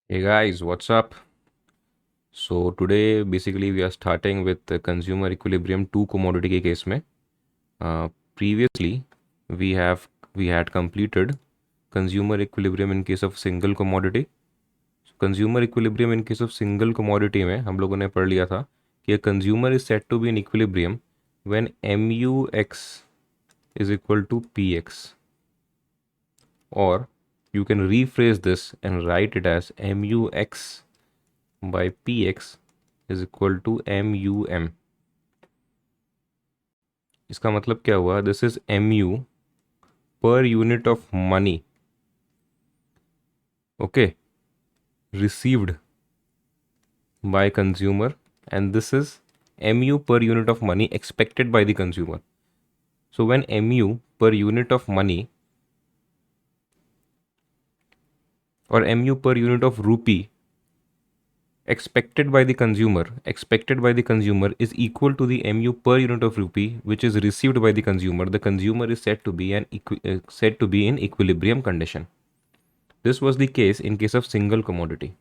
Hey guys, what's up? So today basically we are starting with the consumer equilibrium 2 commodity के case में. Previously we had completed consumer equilibrium in case of single commodity. So consumer equilibrium in case of single commodity में हम लोगों ने पढ़ लिया था कि a consumer is said to be in equilibrium when MUX is equal to PX, or you can rephrase this and write it as MUX by px is equal to MUM. इसका मतलब क्या हुआ? दिस इज MU पर unit of money, okay, received by consumer, and this is MU per unit of money expected by the consumer. So when MU per unit of money or MU per unit of rupee expected by the consumer is equal to the MU per unit of rupee which is received by the consumer is said to be in equilibrium condition. This was the case in case of single commodity.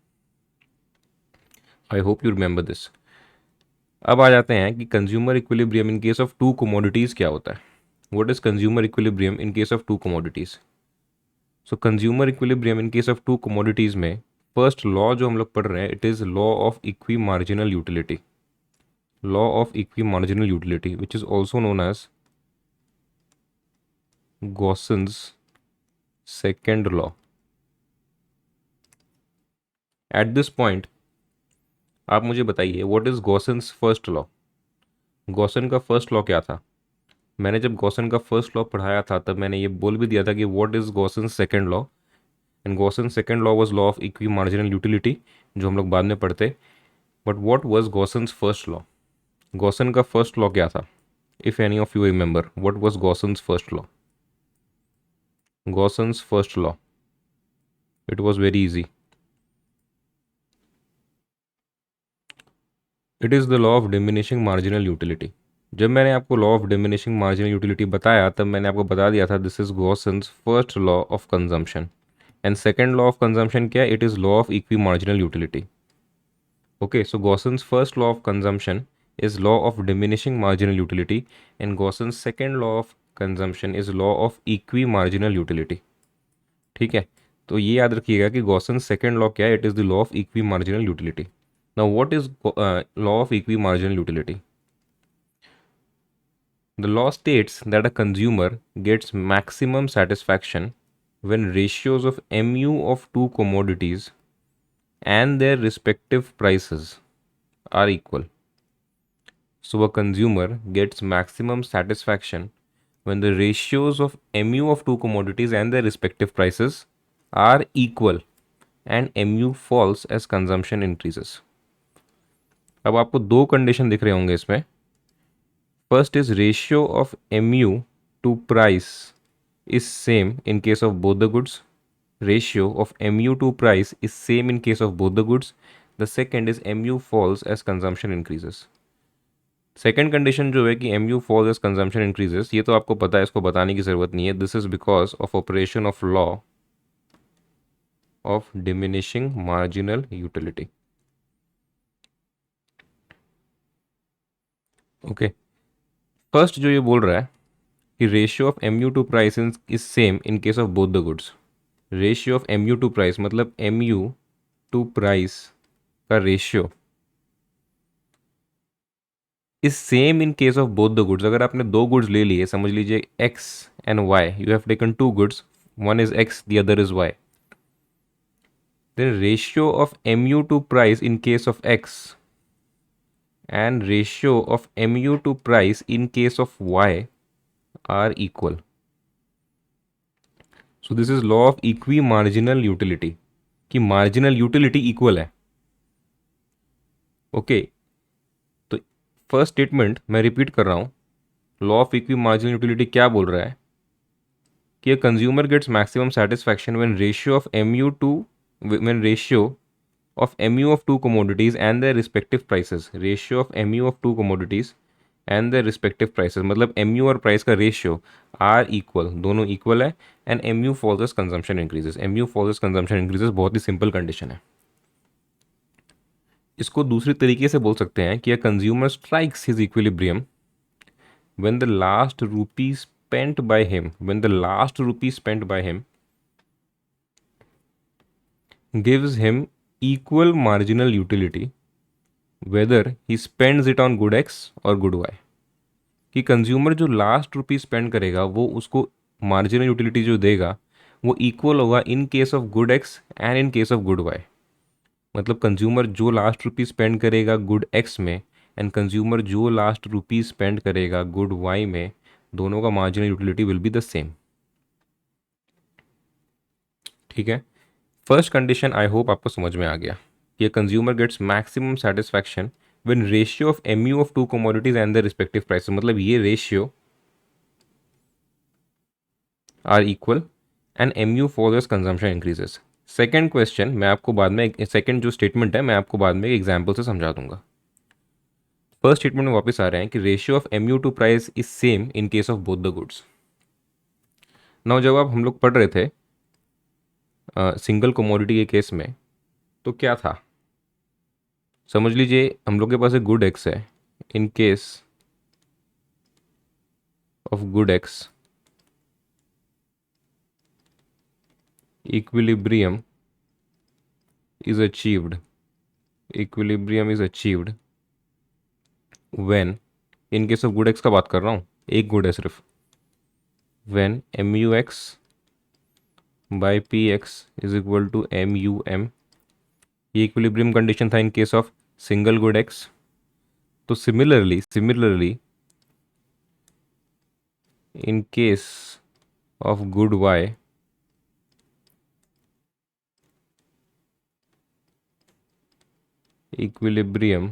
I hope you remember this. अब आ जाते हैं कि consumer equilibrium in case of two commodities क्या होता है. What is consumer equilibrium in case of two commodities? So consumer equilibrium in case of two commodities में first law जो हम लोग पढ़ रहे हैं, it is law of equi marginal utility. Law of equi marginal utility which is also known as Gossen's second law. At this point आप मुझे बताइए, what is Gossen's first law? Gossen का फर्स्ट लॉ क्या था? मैंने जब Gaussian का first law पढ़ाया था तब मैंने ये बोल भी दिया था कि what is Gossen second law, and Gossen second law was law of equi marginal utility, जो हम लोग बाद में पढ़ते. But what was Gossen's first law? Gossen का फर्स्ट लॉ क्या था? If any of you remember, what was Gossen's first law? Gossen's first law, it was very easy. It is the law of diminishing marginal utility. जब मैंने आपको law of diminishing marginal utility बताया तब मैंने आपको बता दिया था this is Gossen's first law of consumption, and second law of consumption क्या है? It is law of equi marginal utility. Okay, so Gossen's first law of consumption is law of diminishing marginal utility, and Gauss's second law of consumption is law of equi marginal utility. ठीक है, तो ये याद रखिएगा कि Gauss's second law क्या है? It is the law of equi marginal utility. Now what is law of equi marginal utility? The law states that a consumer gets maximum satisfaction when ratios of mu of two commodities and their respective prices are equal. So a consumer gets maximum satisfaction when the ratios of mu of two commodities and their respective prices are equal and mu falls as consumption increases. अब आपको दो condition दिख रहे होंगे इसमें. First is ratio of mu to price is same in case of both the goods. Ratio of mu to price is same in case of both the goods. The second is mu falls as consumption increases. Second condition जो है कि mu falls as consumption increases, ये तो आपको पता है, इसको बताने की ज़रूरत नहीं है. This is because of operation of law of diminishing marginal utility. Okay, first जो ये बोल रहा है कि ratio of mu to price is same in case of both the goods. Ratio of mu to price मतलब mu to price का ratio is same in case of both the goods. अगर आपने दो गुड्स ले लिए, समझ लीजिए x and y, you have taken to goods, one is x, the other is y, then ratio of mu to price in case of x and ratio of mu to price in case of y are equal. So this is law of equi marginal utility कि marginal utility equal है. Okay, तो first statement मैं repeat कर रहा हूँ. Law of equi marginal utility क्या बोल रहा है कि a consumer gets maximum satisfaction when ratio of mu of mu of two commodities and their respective prices. Ratio of mu of two commodities and their respective prices मतलब mu और price का ratio are equal, दोनों equal है, and mu falls as consumption increases. mu falls as consumption increases बहुत ही simple condition है. इसको दूसरी तरीके से बोल सकते हैं कि a consumer strikes his equilibrium when the last rupee spent by him when the last rupee spent by him gives him equal marginal utility whether he spends it on good X और good Y। कि consumer जो last rupee spend करेगा वो उसको marginal utility जो देगा वो equal होगा in case of good X and in case of good Y. मतलब कंज्यूमर जो लास्ट रुपी स्पेंड करेगा गुड एक्स में एंड कंज्यूमर जो लास्ट रुपी स्पेंड करेगा गुड वाई में, दोनों का marginal utility will be the same. ठीक है, फर्स्ट कंडीशन आई होप आपको समझ में आ गया कि consumer gets maximum satisfaction when ratio of MU of two commodities and the respective prices. मतलब ये ratio are equal and MU followers consumption increases. Second question मैं आपको बाद में, सेकेंड जो स्टेटमेंट है मैं आपको बाद में एक एग्जाम्पल से समझा दूंगा। फर्स्ट स्टेटमेंट में वापस आ रहे हैं कि ratio of MU to price is same in case of both the goods. Now जब आप हम लोग पढ़ रहे थे सिंगल कमोडिटी के केस में तो क्या था, समझ लीजिए हम लोग के पास एक गुड एक्स है। इन case of good x equilibrium is achieved equilibrium is achieved when, in case of good x का बात कर रहा हूँ, एक गुड है सिर्फ, when mux by px is equal to mum। ये इक्विलिब्रियम कंडीशन था in case of single good X. तो similarly in case of good Y equilibrium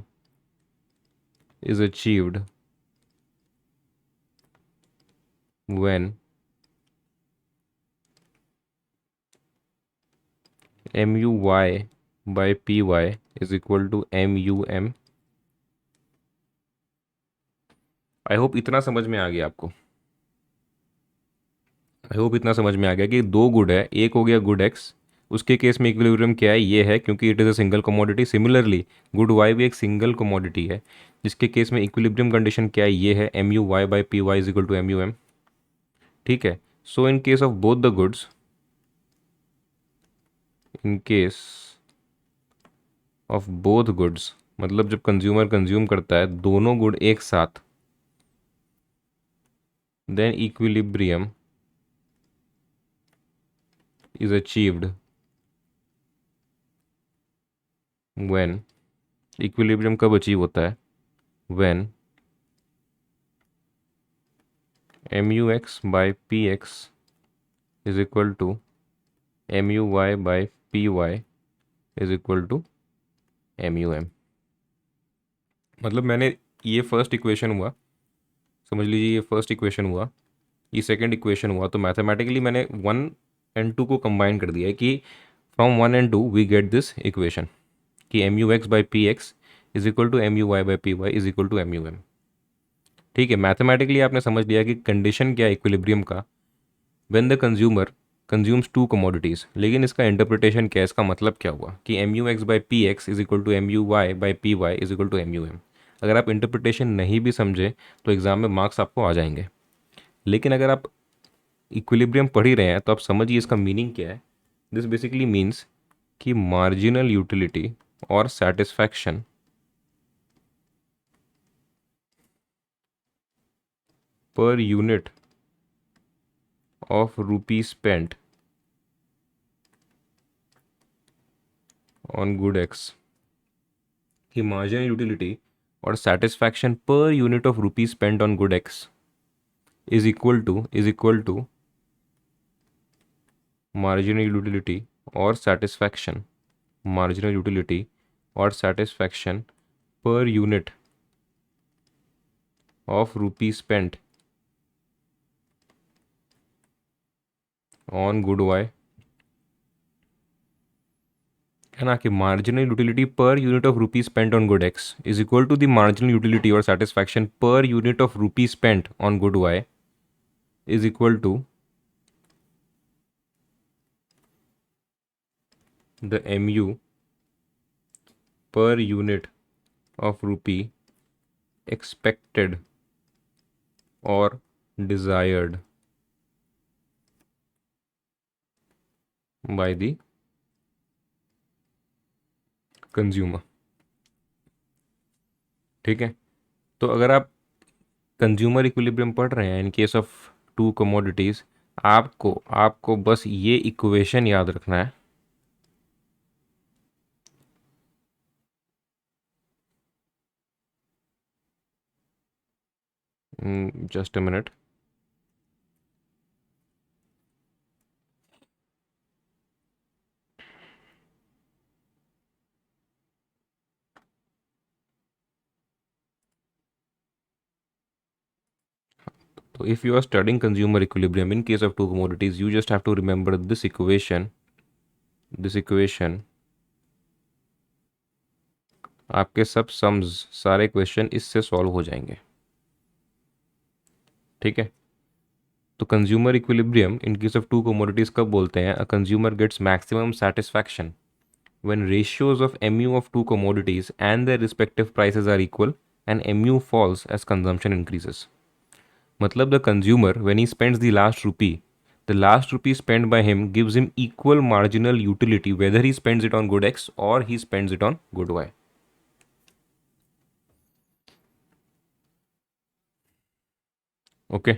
is achieved when mu y by py is equal to mum। I hope इतना समझ में आ गया आपको। I hope इतना समझ में आ गया कि दो गुड है, एक हो गया गुड एक्स, उसके केस में इक्विलिब्रियम क्या है, ये है क्योंकि it is a single commodity. Similarly good Y भी एक सिंगल कमोडिटी है जिसके केस में इक्विलिब्रियम कंडीशन क्या है, ये है M U Y by P Y is equal to M U M. ठीक है, so in case of both the goods, in case of both goods मतलब जब कंज्यूमर कंज्यूम करता है दोनों गुड एक साथ, then equilibrium is achieved when, equilibrium कब अचीव होता है, when mux by px is equal to muy by py is equal to mum। मतलब मैंने ये फर्स्ट इक्वेशन हुआ, समझ लीजिए ये फर्स्ट इक्वेशन हुआ, ये सेकंड इक्वेशन हुआ, तो मैथमेटिकली मैंने 1 एंड 2 को कंबाइन कर दिया है कि from 1 and 2 we get this equation कि M U X by P X is equal to M U Y by P Y is equal to M U M. ठीक है, मैथमेटिकली आपने समझ लिया कि कंडीशन क्या है इक्विलिब्रियम का, when the consumer consumes two commodities. लेकिन इसका इंटरप्रिटेशन क्या है, इसका मतलब क्या हुआ कि M U X by P X is equal to M U Y by P Y is equal to M U M. अगर आप इंटरप्रिटेशन नहीं भी समझे तो एग्ज़ाम में मार्क्स आपको आ जाएंगे, लेकिन अगर आप इक्विलिब्रियम पढ़ ही रहे हैं तो आप समझिए इसका मीनिंग क्या है। दिस बेसिकली मीन्स कि मार्जिनल यूटिलिटी और satisfaction per unit of rupee spent on good X, कि मार्जिनल यूटिलिटी और satisfaction per unit of rupee spent on good X is equal to marginal utility और satisfaction, marginal utility और satisfaction per unit of rupee spent on good Y. है ना, कि marginal utility per unit of rupee spent on good X is equal to the marginal utility और satisfaction per unit of rupee spent on good Y is equal to the M U per unit of rupee expected or desired by the consumer. ठीक है, तो अगर आप consumer equilibrium पढ़ रहे हैं इन case of two commodities, आपको आपको बस ये इक्वेशन याद रखना है. Just a minute. So if you are studying consumer equilibrium in case of two commodities, you just have to remember this equation. This equation, आपके सब सम्स सारे क्वेश्चन इससे सॉल्व हो जाएंगे. ठीक है, तो consumer equilibrium in case of two commodities कब बोलते हैं? A consumer gets maximum satisfaction when ratios of mu of two commodities and their respective prices are equal and mu falls as consumption increases. मतलब the consumer, when he spends the last rupee spent by him gives him equal marginal utility whether he spends it on good X or he spends it on good Y. Okay,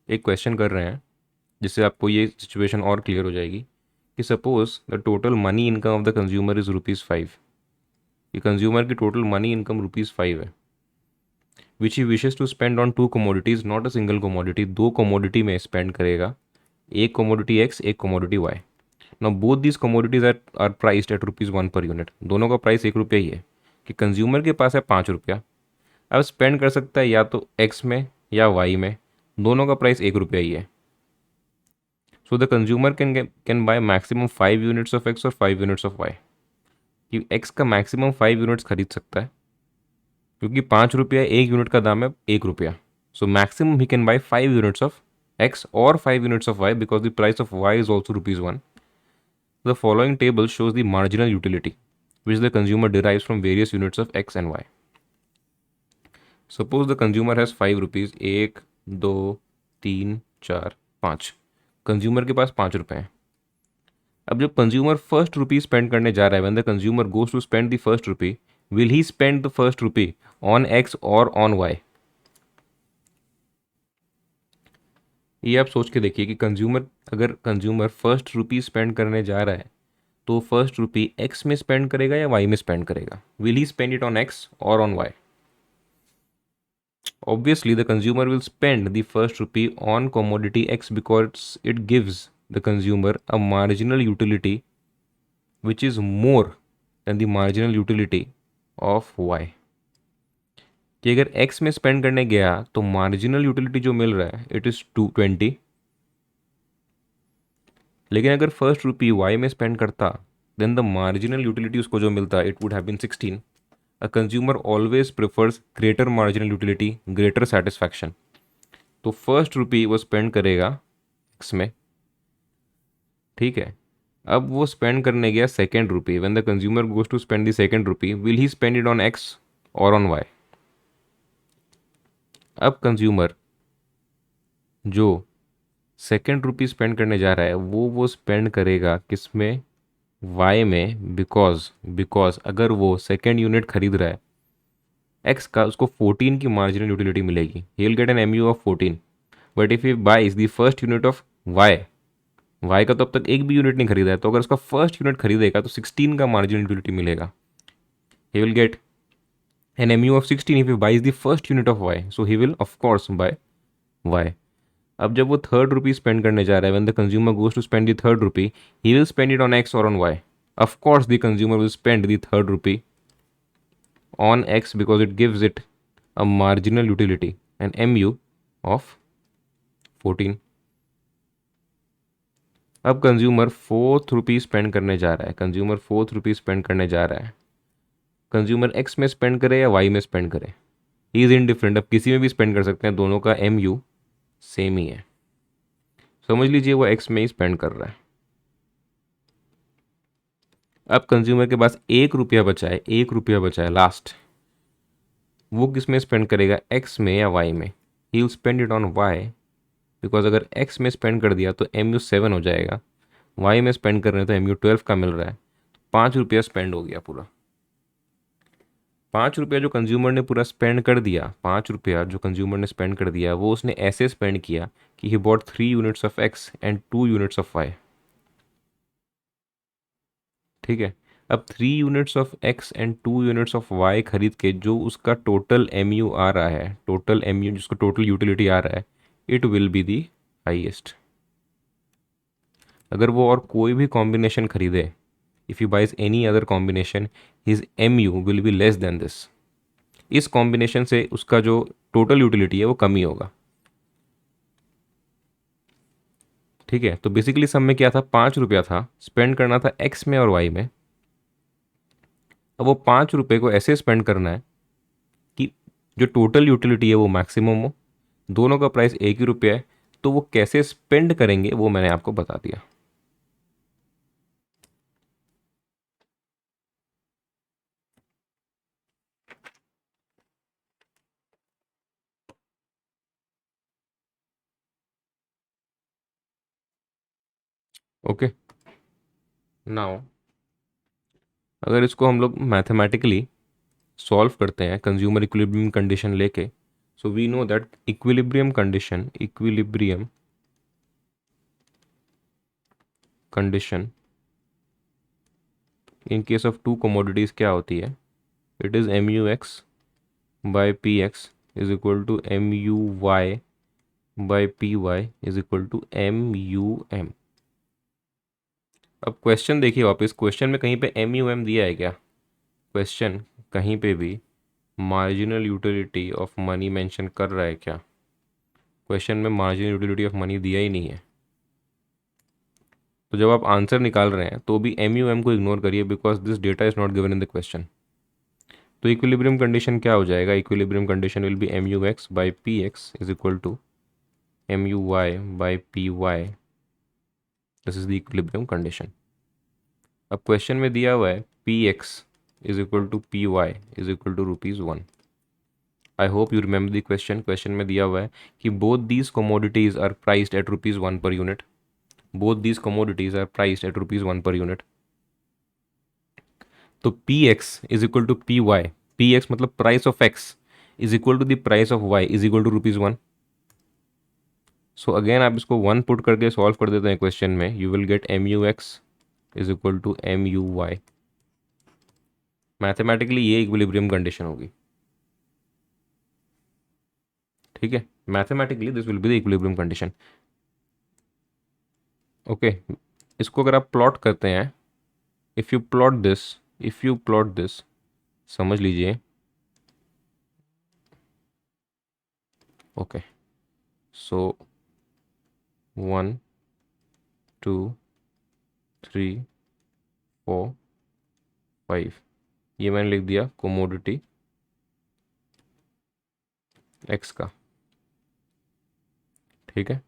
एक question कर रहे हैं जिससे आपको ये situation और clear हो जाएगी कि suppose the total money income of the consumer is ₹5. ये कंज्यूमर की टोटल मनी इनकम ₹5 है, which he wishes to spend on two commodities, not a single commodity. दो कमोडिटी में स्पेंड करेगा, एक कमोडिटी एक्स एक commodity Y. Now both these commodities are priced at ₹1 per unit. दोनों का price ₹1 ही है कि कंज्यूमर के पास है ₹5. अब स्पेंड कर सकता है या तो एक्स में या वाई में, दोनों का प्राइस ₹1 ही है. So the consumer can by maximum 5 units of x और 5 यूनिट्स ऑफ वाई. कि एक्स का मैक्सिमम 5 यूनिट्स खरीद सकता है क्योंकि ₹5 एक यूनिट का दाम है ₹1. So maximum he can buy 5 units of x or 5 units of y because the price of y is also ₹1. The following table shows the marginal utility which the consumer derives from various units of x and y. Suppose the consumer has ₹5, 1, 2, 3, 4, 5. Consumer के पास ₹5 हैं. अब जब consumer first रुपी spend करने जा रहा है, when the consumer goes to spend the first rupee, will he spend the first rupee on x or on y? ये आप सोच के देखिए कि अगर कंज्यूमर फर्स्ट रुपी स्पेंड करने जा रहा है तो फर्स्ट रुपी एक्स में स्पेंड करेगा या वाई में स्पेंड करेगा? Will he spend it on X और on Y? Obviously, the consumer will spend the first rupee on commodity X because it gives the consumer a marginal utility which is more than the marginal utility of Y. कि अगर X में spend करने गया तो marginal utility जो मिल रहा है it is 220, लेकिन अगर फर्स्ट रुपी Y में स्पेंड करता देन द मार्जिनल यूटिलिटी उसको जो मिलता it would have been 16. A consumer always prefers greater marginal utility, greater satisfaction. तो फर्स्ट रुपी वो स्पेंड करेगा एक्स में, ठीक है. अब वो स्पेंड करने गया second rupee. When the consumer goes to spend the second rupee, will he spend it on X और ऑन वाई? अब कंज्यूमर जो सेकेंड रुपी स्पेंड करने जा रहा है वो स्पेंड करेगा किस में? वाई में. बिकॉज अगर वो सेकेंड यूनिट खरीद रहा है एक्स का, उसको 14 की मार्जिनल यूटिलिटी मिलेगी. He will get an MU of 14. But if he buys the first unit of Y का तो अब तक एक भी यूनिट नहीं खरीदा है, तो अगर उसका फर्स्ट यूनिट खरीदेगा तो 16 का मार्जिनल यूटिलिटी मिलेगा. He will get an MU of 16 if he buys the first unit of Y. So he will of course buy Y. अब जब वो थर्ड रुपी स्पेंड करने जा रहा है, when the consumer goes to spend the third rupee, he will spend it on X और on Y. Of course the consumer will spend the third rupee on x because it gives it a marginal utility, an mu of 14. अब consumer fourth rupee spend करने जा रहा है. Consumer x में spend करे या Y में spend करे, ही इज इनडिफरेंट. अब किसी में भी स्पेंड कर सकते हैं, दोनों का mu सेम ही है. समझ लीजिए वो एक्स में ही स्पेंड कर रहा है. अब कंज्यूमर के पास 1 रुपया बचा है, 1 रुपया बचा है लास्ट, वो किस में स्पेंड करेगा, एक्स में या वाई में? He will spend it on Y, because अगर एक्स में स्पेंड कर दिया तो MU7 हो जाएगा, वाई में स्पेंड कर रहे हैं तो MU12 का मिल रहा है, 5 रुपया स्पेंड हो गया पूरा। 5 रुपया जो कंज्यूमर ने पूरा स्पेंड कर दिया, 5 रुपया जो कंज्यूमर ने स्पेंड कर दिया, वो उसने ऐसे स्पेंड किया कि he bought 3 units of X and 2 units of Y. ठीक है, अब 3 units of X and 2 units of Y खरीद के जो उसका टोटल MU आ रहा है, टोटल MU जिसको टोटल यूटिलिटी आ रहा है, it will be the highest. अगर वो और कोई भी कॉम्बिनेशन खरीदे, if you buys any other combination, his MU will be less than this. इस कॉम्बिनेशन से उसका जो टोटल यूटिलिटी है वो कम ही होगा। ठीक है, तो बेसिकली सब में क्या था, 5 रुपया था, स्पेंड करना था एक्स में और वाई में। अब वो 5 रुपये को ऐसे स्पेंड करना है कि जो टोटल यूटिलिटी है वो मैक्सिमम हो, दोनों का प्राइस 1 ही रुपया है, तो वो कैसे स्पेंड करेंगे वो मैंने आपको बता दिया। ओके, नाउ अगर इसको हम लोग मैथमेटिकली सॉल्व करते हैं कंज्यूमर इक्विलिब्रियम कंडीशन लेके, so we know that equilibrium condition in case of two commodities क्या होती है, it is MUX by PX is equal to MUY by PY is equal to MUM। अब question देखिए वापस, question में कहीं पे MUM दिया है क्या? क्वेश्चन कहीं पे भी marginal utility of money mention कर रहा है क्या? क्वेश्चन में मार्जिनल यूटिलिटी ऑफ मनी दिया ही नहीं है। तो जब आप आंसर निकाल रहे हैं तो भी MUM को इग्नोर करिए, because this data is not given in the question. तो इक्विलिब्रियम कंडीशन क्या हो जाएगा, equilibrium condition will be MUX by PX is equal to MUY by PY। This is the equilibrium condition. अब question में दिया हुआ है PX is equal to PY is equal to ₹1। I hope you remember the question. Question में दिया हुआ है कि both these commodities are priced at ₹1 per unit. Both these commodities are priced at ₹1 per unit. तो PX is equal to PY, PX मतलब price of X is equal to the price of Y is equal to ₹1। So again आप इसको 1 put करके solve कर देते हैं question में, you will get MUX is equal to MUY। Mathematically ये equilibrium condition होगी। ठीक है, mathematically this will be the equilibrium condition. Okay, इसको अगर आप प्लॉट करते हैं, if you plot this, if you plot this, समझ लीजिए। ओके, सो 1 2 3 4 5, ये मैंने लिख दिया कोमोडिटी एक्स का। ठीक है,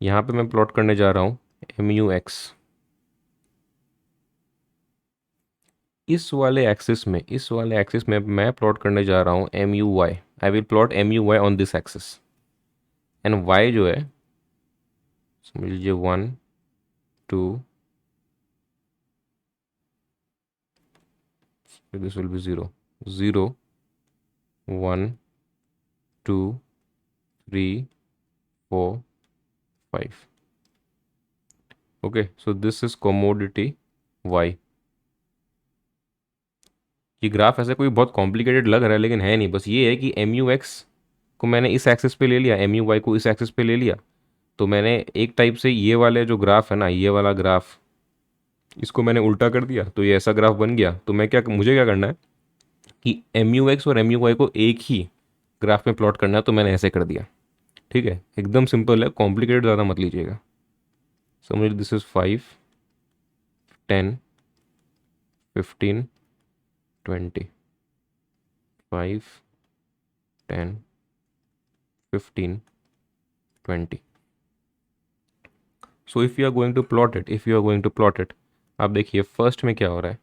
यहाँ पे मैं प्लॉट करने जा रहा हूँ MUX। इस वाले एक्सिस में मैं प्लॉट करने जा रहा हूँ MUY। I will plot MUY on this axis, and Y जो है समझ लीजिए 1 2, this will B 0 0 1 2 3 4 5। Okay, so this is commodity Y। ये ग्राफ ऐसे कोई बहुत कॉम्प्लिकेटेड लग रहा है लेकिन है नहीं, बस ये है कि MUX को मैंने इस एक्सिस पे ले लिया, MUY को इस एक्सिस पे ले लिया। तो मैंने एक टाइप से ये वाले जो ग्राफ है ना, ये वाला ग्राफ, इसको मैंने उल्टा कर दिया तो ये ऐसा ग्राफ बन गया। तो मैं क्या, मुझे क्या करना है कि MUX और MUY को एक ही ग्राफ में प्लॉट करना है, तो मैंने ऐसे कर दिया। ठीक है, एकदम सिंपल है, कॉम्प्लिकेटेड ज़्यादा मत लीजिएगा। समझ, this is 5 10 15 20, 5 10 15 20। So if you are going to plot it, if you are going to plot it, आप देखिए फर्स्ट में क्या हो रहा है,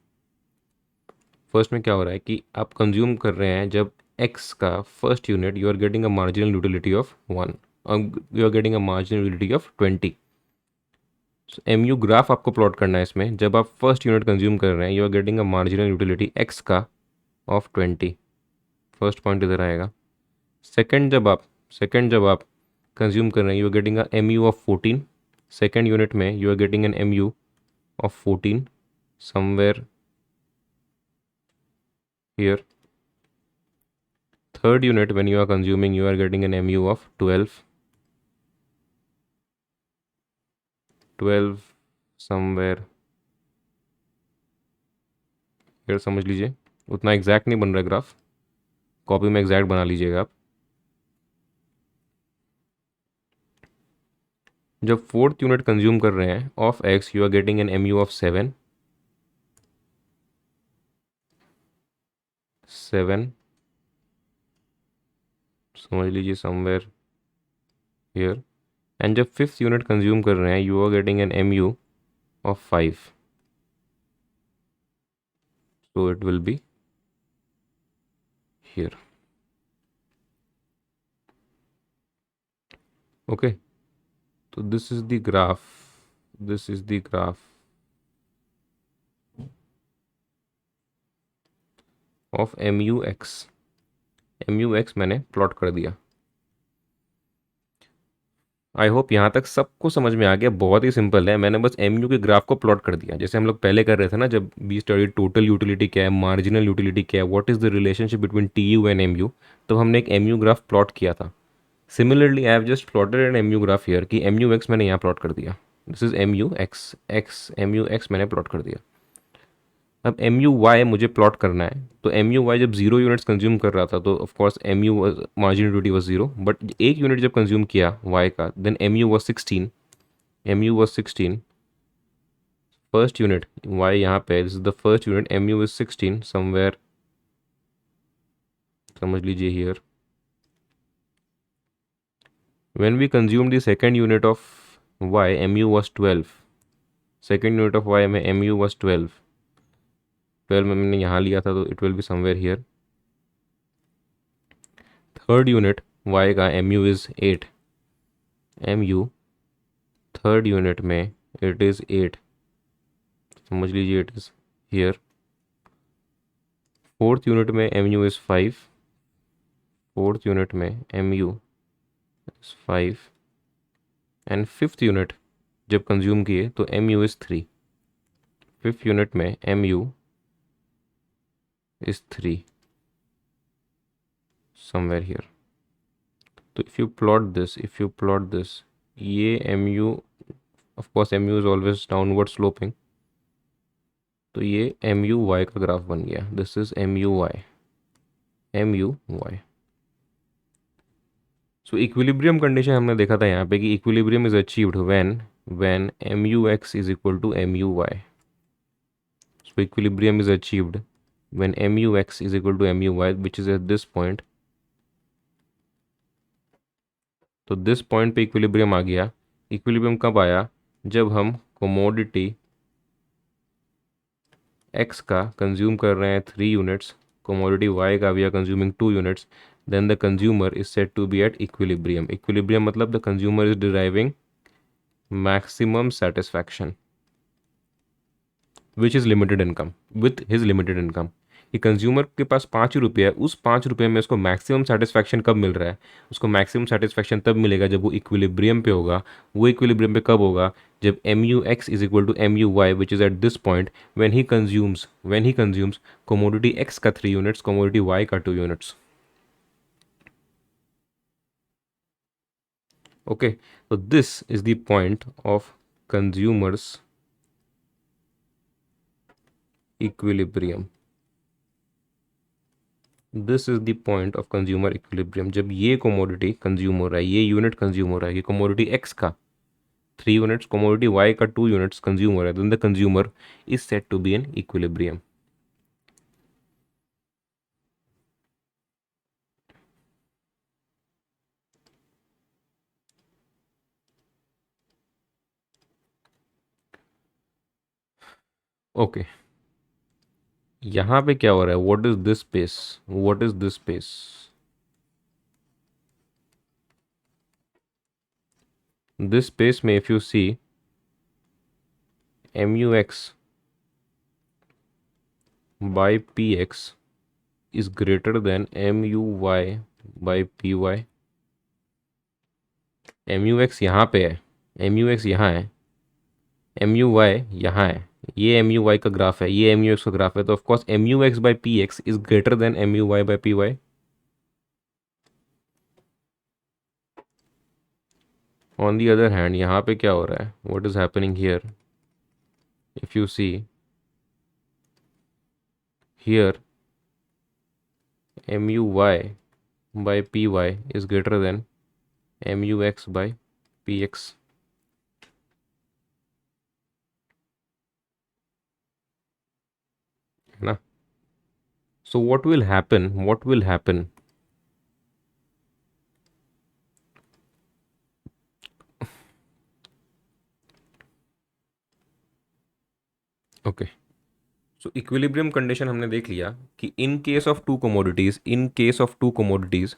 फर्स्ट में क्या हो रहा है कि आप कंज्यूम कर रहे हैं जब एक्स का first unit you are getting a marginal utility of 1 और you are getting a marginal utility of 20। M U graph आपको प्लॉट करना है इसमें, जब आप फर्स्ट यूनिट कंज्यूम कर रहे हैं you are getting a marginal utility X का ऑफ 20। फर्स्ट पॉइंट इधर आएगा। सेकेंड जब आप कंज्यूम कर रहे हैं you are getting a M U of 14। Second unit में you are getting an M U of 14 somewhere here. Third unit when you are consuming you are getting an mu of 12 somewhere here, समझ लीजिए उतना exact नहीं बन रहा graph, copy में exact बना लीजिएगा आप। जब फोर्थ यूनिट कंज्यूम कर रहे हैं of X you are getting an mu of 7 समझ लीजिए समवेयर हियर। एंड जब फिफ्थ यूनिट कंज्यूम कर रहे हैं you are getting an mu of 5, so it will be here. Okay, so this is the graph, this is the graph of mu x मैंने plot कर दिया। I hope यहाँ तक सबको समझ में आ गया, बहुत ही सिंपल है, मैंने बस एम यू के ग्राफ को प्लॉट कर दिया जैसे हम लोग पहले कर रहे थे ना, जब बी स्टडी टोटल यूटिलिटी क्या है, मार्जिनल यूटिलिटी क्या है, what is the relationship between T U and M U, तो हमने एक एम यू ग्राफ प्लॉट किया था। Similarly I have just plotted an M U graph here कि एम यू एक्स मैंने यहाँ प्लॉट कर दिया, this is M U X X M U X मैंने प्लॉट कर दिया। अब एम यू वाई मुझे प्लॉट करना है, तो एम यू वाई जब जीरो यूनिट्स कंज्यूम कर रहा था तो of course M U margin utility was zero, but एक यूनिट जब कंज्यूम किया वाई का then M U was 16, M U was 16। First unit Y यहाँ पे this is the first unit, M U is 16 somewhere, समझ लीजिए here. When we consume the second unit of Y M U was 12, second unit of Y में M U was 12, 12 में मैंने यहाँ लिया था तो it will be somewhere here. Third unit Y का M U is 8, M U third unit में it is 8, समझ लीजिए it is here. Fourth unit में M U is 5, fourth unit में M U is 5 and fifth unit जब consume किए तो M U is 3, fifth unit में M U is 3 somewhere here. तो इफ़ यू प्लॉट दिस ये M U, of course M U is always downward sloping, तो ये M U Y का graph बन गया, this is M U Y, M U Y. So equilibrium condition हमने देखा था यहाँ पे कि equilibrium is achieved when M U X is equal to M U Y. So equilibrium is achieved when M U X is equal to M U Y which is at this point. तो this point पे equilibrium आ गया। Equilibrium कब आया, जब हम commodity X का consume कर रहे हैं 3 यूनिट्स, commodity y का we are consuming 2 units, then the consumer is said to be at equilibrium. Equilibrium मतलब the consumer is deriving maximum satisfaction which is limited income with his limited income. कि consumer के पास 5 रुपये है, उस 5 रुपये में उसको मैक्सिमम सेटिस्फैक्शन कब मिल रहा है, उसको मैक्सिमम सेटिस्फैक्शन तब मिलेगा जब वो इक्विलिब्रियम पे होगा। वो इक्विलिब्रियम पे कब होगा, जब M U X is equal to M U Y which is at this point when he consumes commodity X का 3 यूनिट्स, कोमोडिटी वाई का 2 units. Okay, so this is the point of consumers equilibrium. This is the point of consumer equilibrium. जब ये commodity consume हो रहा है, ये unit consume हो रहा है, ये commodity X का 3 यूनिट्स, commodity Y का 2 यूनिट्स कंज्यूम हो रहा है, then the consumer is said to be in equilibrium. Okay, यहाँ पे क्या हो रहा है? What is this space? What is this space? This space में if you see MUX by PX is greater than MUY by PY. MUX यहाँ पे है, MUX यहाँ है, MUY यहाँ है, ये MUY का ग्राफ है, ये MUX का ग्राफ है, तो of course MUX by PX is greater than MUY by PY. On the other hand, यहाँ पे क्या हो रहा है? What is happening here? If you see here, MUY by PY is greater than MUX by PX. है ना? So what will happen? What will happen? Okay. So equilibrium condition हमने देख लिया कि in case of two commodities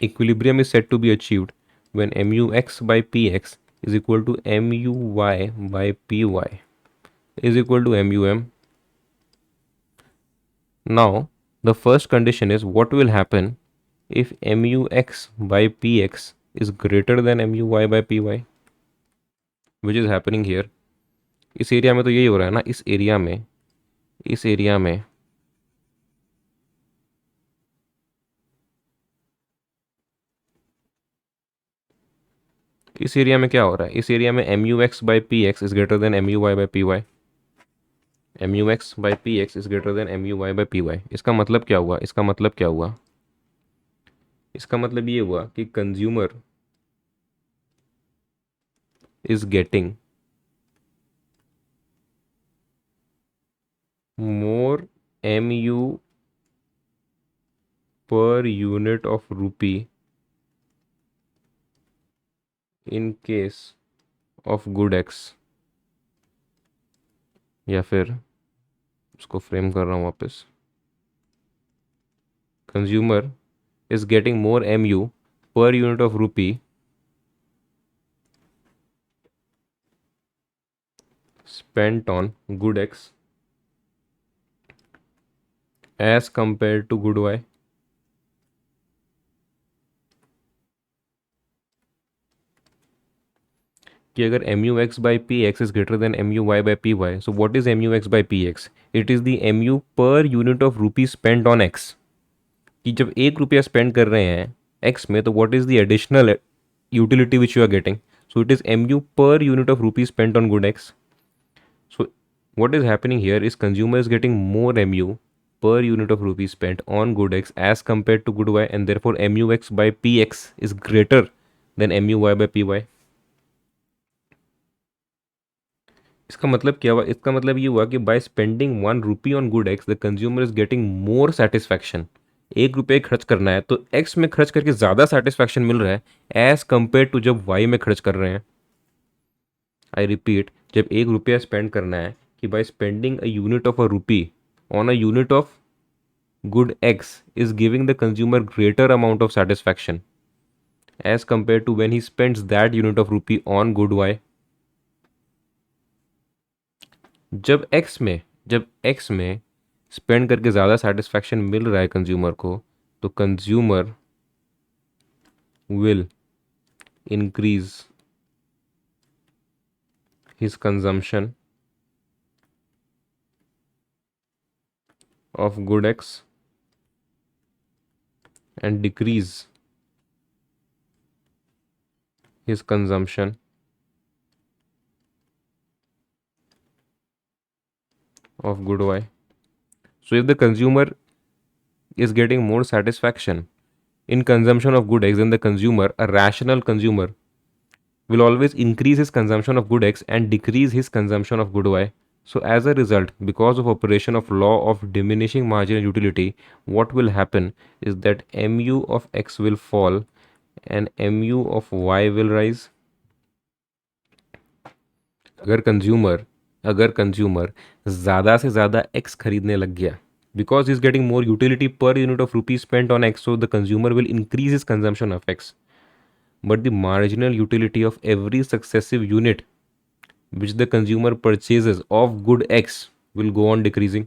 equilibrium is set to be achieved when MUX by PX is equal to MUY by PY is equal to MUM. Now the first condition is what will happen if MUX by PX is greater than MUY by PY, which is happening here. इस area में तो यही हो रहा है ना, इस area में क्या हो रहा है? इस एरिया में MUX by PX is greater than MUY by PY. MUX by PX is greater than MUY by PY. इसका मतलब क्या हुआ? इसका मतलब ये हुआ कि consumer is getting more MU per unit of rupee in case of good X. या फिर उसको फ्रेम कर रहा हूँ वापस, consumer is getting more MU per unit of rupee spent on good X as compared to good Y. कि अगर MUX by PX is greater than MUY by PY, so what is MUX by PX? It is the MU per unit of rupee spent on X. कि जब 1 रुपया spend कर रहे हैं X में, तो what is the additional utility which you are getting? So it is MU per unit of rupee spent on good X. So what is happening here is consumer is getting more MU per unit of rupee spent on good X as compared to good Y, and therefore MUX by PX is greater than MUY by PY. इसका मतलब क्या हुआ? इसका मतलब ये हुआ कि by spending 1 rupee on good x the consumer is getting more satisfaction. 1 रुपये खर्च करना है तो एक्स में खर्च करके ज़्यादा सेटिस्फैक्शन मिल रहा है एज कंपेयर टू जब वाई में खर्च कर रहे हैं. आई रिपीट, जब 1 रुपया स्पेंड करना है, कि by spending a unit of a rupee on a unit of good X is giving the consumer greater amount of satisfaction as compare to when he spends that unit of rupee on good Y. जब X में spend करके ज़्यादा satisfaction मिल रहा है consumer को, तो consumer will increase his consumption of good X and decrease his consumption of good Y. So if the consumer is getting more satisfaction in consumption of good X, then the consumer, a rational consumer, will always increase his consumption of good X and decrease his consumption of good Y. So as a result, because of operation of law of diminishing marginal utility, what will happen is that MU of X will fall and MU of Y will rise. अगर consumer अगर consumer ज़्यादा से ज़्यादा x खरीदने लग गया, because is getting more utility per unit of rupees spent on x, so the consumer will increase is consumption of x, but the marginal utility of every successive unit which the consumer purchases of good X will go on decreasing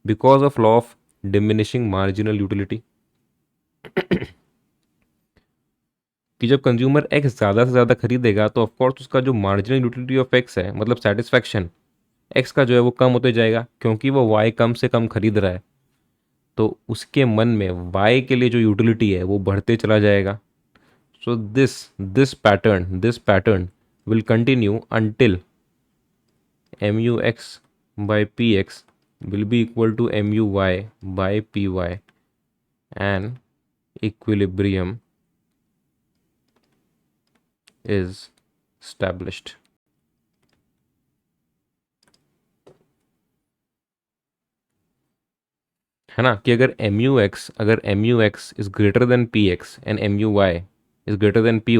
because of law of diminishing marginal utility. कि जब consumer x ज़्यादा से ज़्यादा खरीदेगा तो of course उसका जो marginal utility of x है, मतलब सेटिस्फैक्शन एक्स का जो है वो कम होते जाएगा, क्योंकि वो वाई कम से कम खरीद रहा है, तो उसके मन में वाई के लिए जो यूटिलिटी है वो बढ़ते चला जाएगा. So this pattern will continue until mux by px will be equal to muy by py and equilibrium is established. है ना, कि अगर mu x is greater than px and mu y is greater than py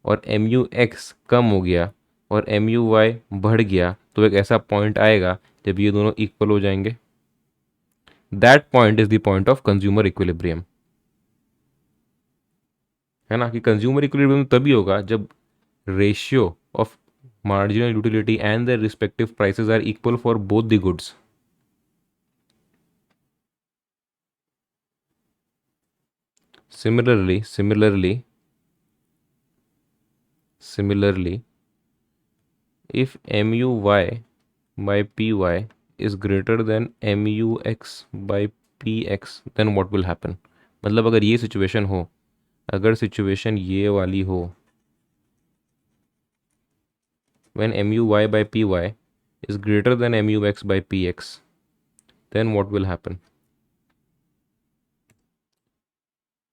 और mu x कम हो गया और mu y बढ़ गया, तो एक ऐसा पॉइंट आएगा जब ये दोनों इक्वल हो जाएंगे. That point is the point of consumer equilibrium. है ना, कि कंज्यूमर इक्विलिब्रियम तभी होगा जब ratio of marginal utility and their respective prices are equal for both the goods. Similarly, if muy by py is greater than mux by px, then what will happen? मतलब अगर ये situation हो, अगर situation ये वाली हो, when muy by py is greater than mux by px, then what will happen?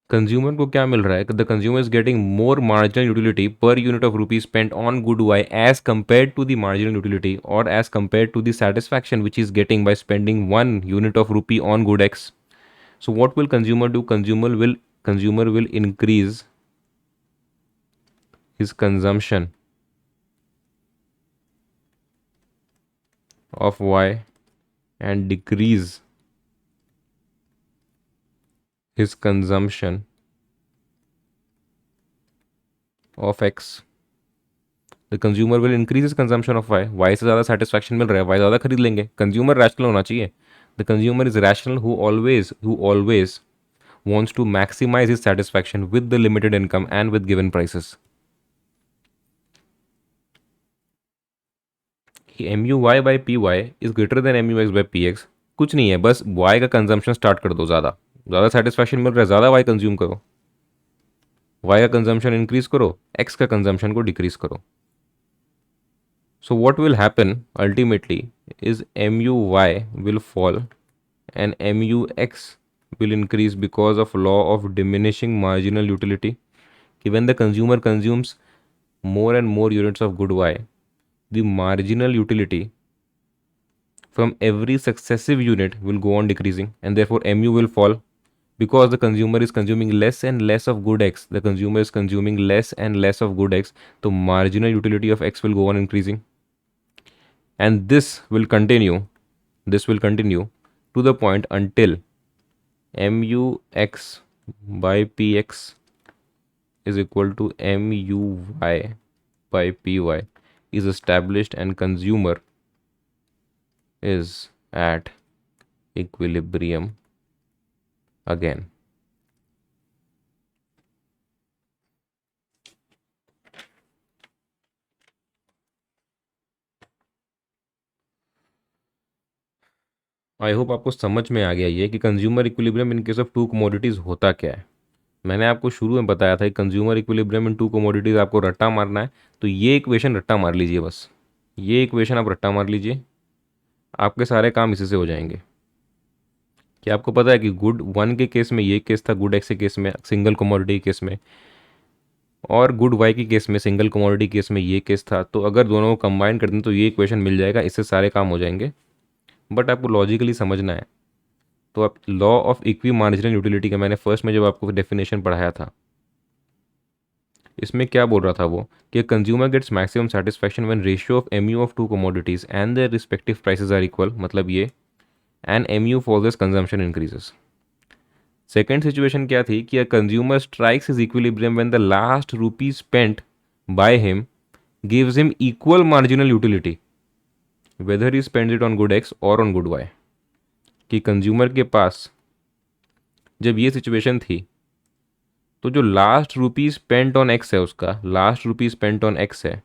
Consumer को क्या मिल रहा है? The consumer is getting more marginal utility per unit of rupees spent on good Y as compare to the marginal utility और as compare to the satisfaction which is getting by spending one unit of rupee on good X. So what will consumer do? Consumer will increase his consumption of Y and decrease his consumption of X. The consumer will increase his consumption of Y. Y से ज़्यादा satisfaction मिल रहा है, Y ज़्यादा खरीद लेंगे. Consumer rational होना चाहिए. The consumer is rational who always wants to maximize his satisfaction with the limited income and with given prices. MUY by PY is greater than MUX by PX. कुछ नहीं है, बस Y का consumption start कर दो. ज़्यादा satisfaction मिल रहा है, ज़्यादा Y कंज्यूम करो. Y का कंजम्पशन इंक्रीज करो, X का कंजम्पशन को डिक्रीज करो. So what will happen ultimately is MUY will fall and MUX will increase because of law of diminishing marginal utility. When the consumer consumes more and more units of good Y, the marginal utility from every successive unit will go on decreasing, and therefore mu will fall because the consumer is consuming less and less of good X. The consumer is consuming less and less of good X, so marginal utility of X will go on increasing, and this will continue to the point until mux by px is equal to muy by py is established and consumer is at equilibrium again. I hope आपको समझ में आ गया ये कि consumer equilibrium in case of two commodities होता क्या है. मैंने आपको शुरू में बताया था कि consumer equilibrium in two commodities आपको रट्टा मारना है, तो ये इक्वेशन रट्टा मार लीजिए. बस ये इक्वेशन आप रट्टा मार लीजिए, आपके सारे काम इसी से हो जाएंगे. कि आपको पता है कि गुड वन के केस में ये केस था, गुड एक्स के केस में सिंगल कमोडिटी केस में, और गुड वाई के केस में सिंगल कमोडिटी केस में ये केस था. तो अगर दोनों को कंबाइन कर दें तो ये इक्वेशन मिल जाएगा, इससे सारे काम हो जाएंगे. बट आपको लॉजिकली समझना है. तो आप law of equi marginal utility का मैंने फर्स्ट में जब आपको डेफिनेशन पढ़ाया था, इसमें क्या बोल रहा था वो कि consumer gets maximum satisfaction when ratio of MU of two commodities and their respective prices are equal, मतलब ये, and MU falls as consumption increases. Second situation क्या थी कि a consumer strikes is equilibrium when the last rupee spent by him gives him equal marginal utility whether he spends it on good X और on good Y. कि consumer के पास जब ये situation थी तो जो last rupee spent on X है, उसका last rupee spent on X है,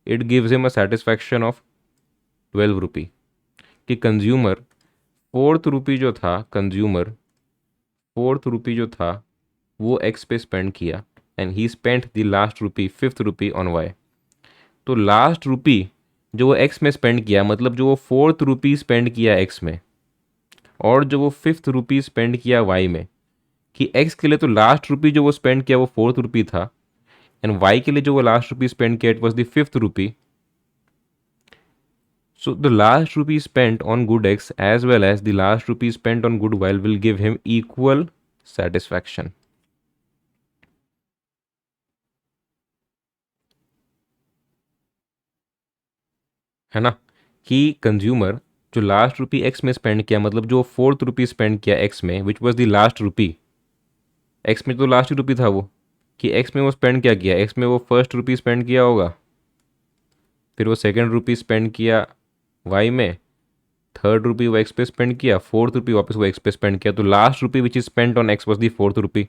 it gives him a satisfaction of 12 rupee. कि कंज्यूमर फोर्थ रुपी जो था, कंज्यूमर फोर्थ रुपी जो था वो एक्स पे स्पेंड किया and he spent the last rupee fifth rupee on Y. तो लास्ट रुपी जो वो एक्स में स्पेंड किया, मतलब जो वो फोर्थ रुपी स्पेंड किया एक्स में और जो वो फिफ्थ रुपी स्पेंड किया वाई में, कि एक्स के लिए तो लास्ट रुपी जो वो स्पेंड किया वो फोर्थ रुपी था एंड वाई के लिए जो वो लास्ट रुपी स्पेंड किया it was the fifth rupee. So the last rupee spent on good X as well as the last rupee spent on good Y will give him equal satisfaction. है ना, कि consumer जो last रुपी X में spend किया, मतलब जो fourth rupee spend किया X में which was the last rupee, X में तो लास्ट ही रुपी था वो, कि एक्स में वो स्पेंड क्या किया, एक्स में वो फर्स्ट रुपी स्पेंड किया होगा, फिर वो सेकेंड रुपी स्पेंड किया वाई में, थर्ड रुपी वो एक्स पे स्पेंड किया, फोर्थ रुपी वापस वो एक्स पे स्पेंड किया। तो last rupee which is spent on X was the fourth rupee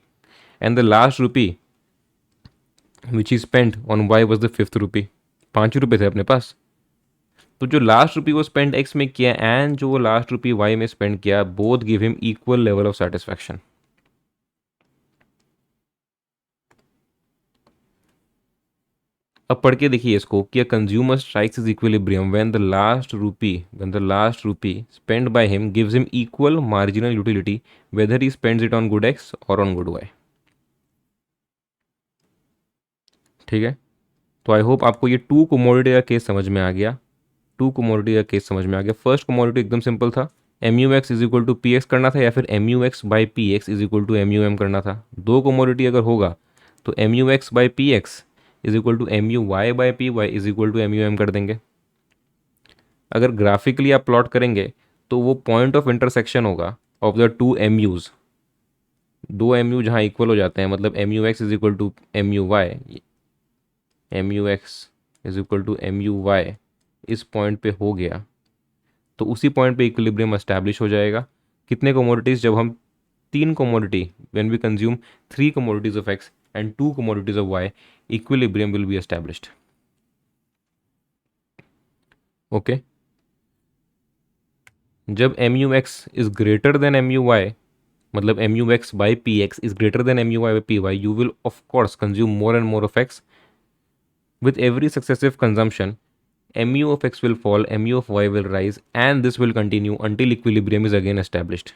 and the last rupee which is spend on Y was the fifth rupee. 5 रुपये थे अपने पास। तो जो लास्ट रुपी वो स्पेंड एक्स में किया एंड जो वो लास्ट रुपी वाई में स्पेंड किया, both give him equal level of satisfaction. अब पढ़ के देखिए इसको कि consumer strikes is equilibrium when the last rupee spend by him gives him equal marginal utility whether he spends it on good X और on good Y. ठीक है, तो आई होप आपको ये टू कमोडिटी का केस समझ में आ गया। टू कमोडिटी का केस समझ में आ गया। फर्स्ट कमोडिटी एकदम सिंपल था, M U X is equal to P X करना था या फिर M U X by P X is equal to M U M करना था। दो कमोडिटी अगर होगा तो M U X by P X is equal to M U Y by P Y is equal to M U M कर देंगे। अगर graphically आप प्लॉट करेंगे तो वो पॉइंट ऑफ इंटरसेक्शन होगा of the two M Us. दो M U जहाँ इक्वल हो जाते हैं, मतलब M U X is equal to M U Y, M U X is equal to M U Y इस पॉइंट पे हो गया तो उसी पॉइंट पे इक्विलिब्रियम एस्टैब्लिश हो जाएगा। कितने कमोडिटीज़, जब हम तीन commodity, when we consume three commodities of X and two commodities of Y, equilibrium will be established. Okay, जब M U X is greater than M U Y, मतलब M U X by P X is greater than M U Y by P Y, you will of course consume more and more of X. With every successive consumption, mu of x will fall, mu of y will rise, and this will continue until equilibrium is again established.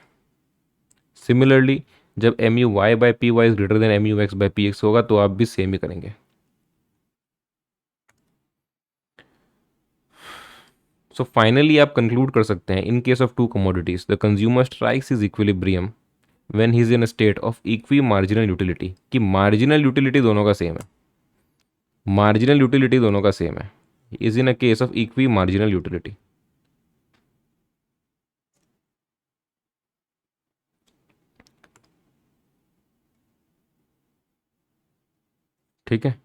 Similarly, जब mu y by py is greater than mu x by px होगा तो आप भी same ही करेंगे। So finally आप conclude कर सकते हैं, in case of two commodities, the consumer strikes his equilibrium when he is in a state of equi marginal utility, कि marginal utility दोनों का सेम है, मार्जिनल यूटिलिटी दोनों का सेम है, is in a case of equi marginal utility. ठीक है,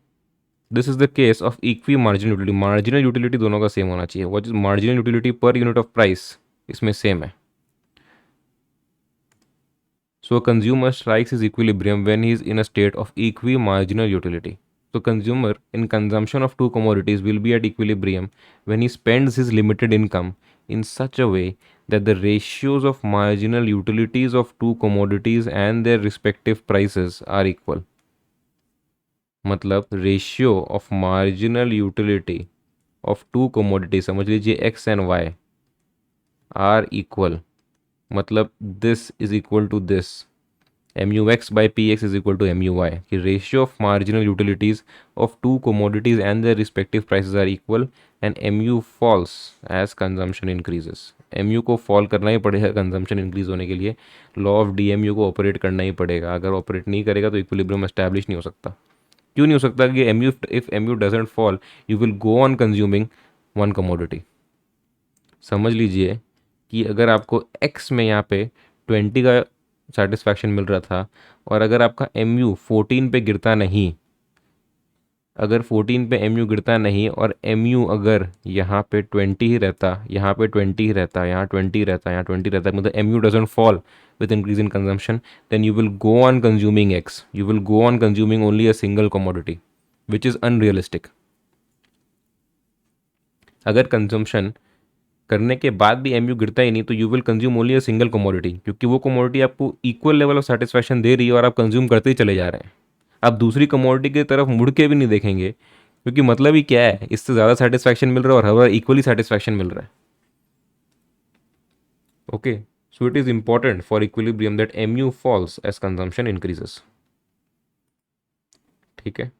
this is the case of equi marginal utility. Marginal utility दोनों का सेम होना चाहिए। What is marginal utility per unit of price, इसमें सेम है। सो consumer strikes is equilibrium when he is in a state of equi marginal utility. So consumer in consumption of two commodities will be at equilibrium when he spends his limited income in such a way that the ratios of marginal utilities of two commodities and their respective prices are equal. मतलब ratio of marginal utility of two commodities, समझ लीजिए X and Y, are equal, मतलब this is equal to this, M U X by P X is equal to M U Y, कि ratio of marginal utilities of two commodities and their respective prices are equal and M U falls as consumption increases. M U को fall करना ही पड़ेगा consumption increase होने के लिए, law of D M U को operate करना ही पड़ेगा। अगर ऑपरेट नहीं करेगा तो इक्विलिब्रियम एस्टैब्लिश नहीं हो सकता। क्यों नहीं हो सकता कि M U, if M U doesn't fall you will go on consuming one commodity. समझ लीजिए कि अगर आपको एक्स में यहाँ पे 20 का सेटिस्फैक्शन मिल रहा था, और अगर आपका एम यू 14 पे गिरता नहीं, अगर 14 पे एम यू गिरता नहीं और एम यू अगर यहाँ पे 20 ही रहता, यहाँ पे 20 ही रहता, यहाँ 20 रहता, यहाँ 20 रहता, मतलब M U doesn't fall with increase in consumption, then you will go on consuming X. You will go on consuming only a single commodity, which is unrealistic. अगर कंजम्पशन करने के बाद भी एम यू गिरता ही नहीं तो you will consume only a single commodity, क्योंकि वो कमोडिटी आपको इक्वल लेवल ऑफ सेटिस्फैक्शन दे रही है और आप कंज्यूम करते ही चले जा रहे हैं। आप दूसरी कमोडिटी की तरफ मुड़ के भी नहीं देखेंगे, क्योंकि मतलब ही क्या है, इससे ज़्यादा सेटिस्फैक्शन मिल रहा है और हर बार इक्वली सेटिस्फैक्शन मिल रहा है। Okay, so it is important for equilibrium that M U falls as consumption increases. ठीक है,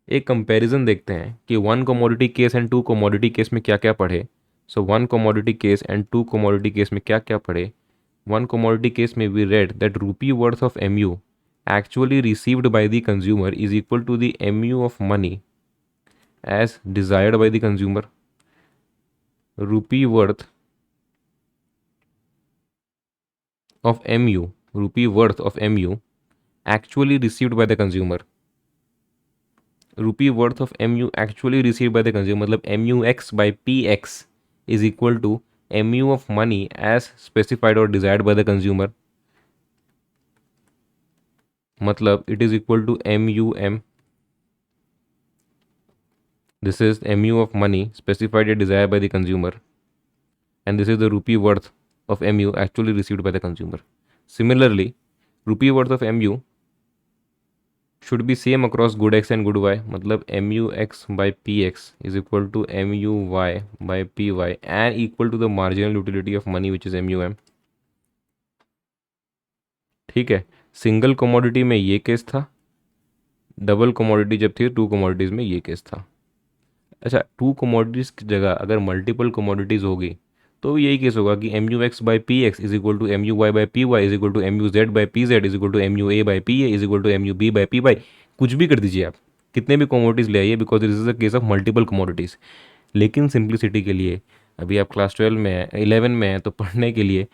एक कंपैरिजन देखते हैं कि one commodity case and two commodity case में क्या क्या पढ़े। So one commodity case and two commodity case में क्या क्या पढ़े। वन कमोडिटी केस में we read that rupee worth of mu actually received by the consumer is equal to the mu of money as desired by the consumer. Rupee worth of mu, rupee worth of mu actually received by the consumer, rupee worth of mu actually received by the consumer, मतलब mux by px is equal to mu of money as specified or desired by the consumer, मतलब it is equal to mum. This is mu of money specified or desired by the consumer, and this is the rupee worth of mu actually received by the consumer. Similarly, rupee worth of mu should be same across good x and good y, मतलब mux by px is equal to muy by py and equal to the marginal utility of money which is mum. ठीक है, single commodity में ये case था, double commodity जब थी to commodities में ये केस था। अच्छा, टू कमोडिटीज़ की जगह अगर मल्टीपल कमोडिटीज़ होगी तो यही केस होगा कि M U X by P X is equal to M U Y by P Y is equal to M U Z by P Z is equal to M U A by P A is equal to M U B by P by. कुछ भी कर दीजिए आप, कितने भी commodities ले आइए, because this is a case of multiple commodities. लेकिन सिंप्लिसिटी के लिए, अभी आप क्लास 12 में है, 11 में है, तो पढ़ने के लिए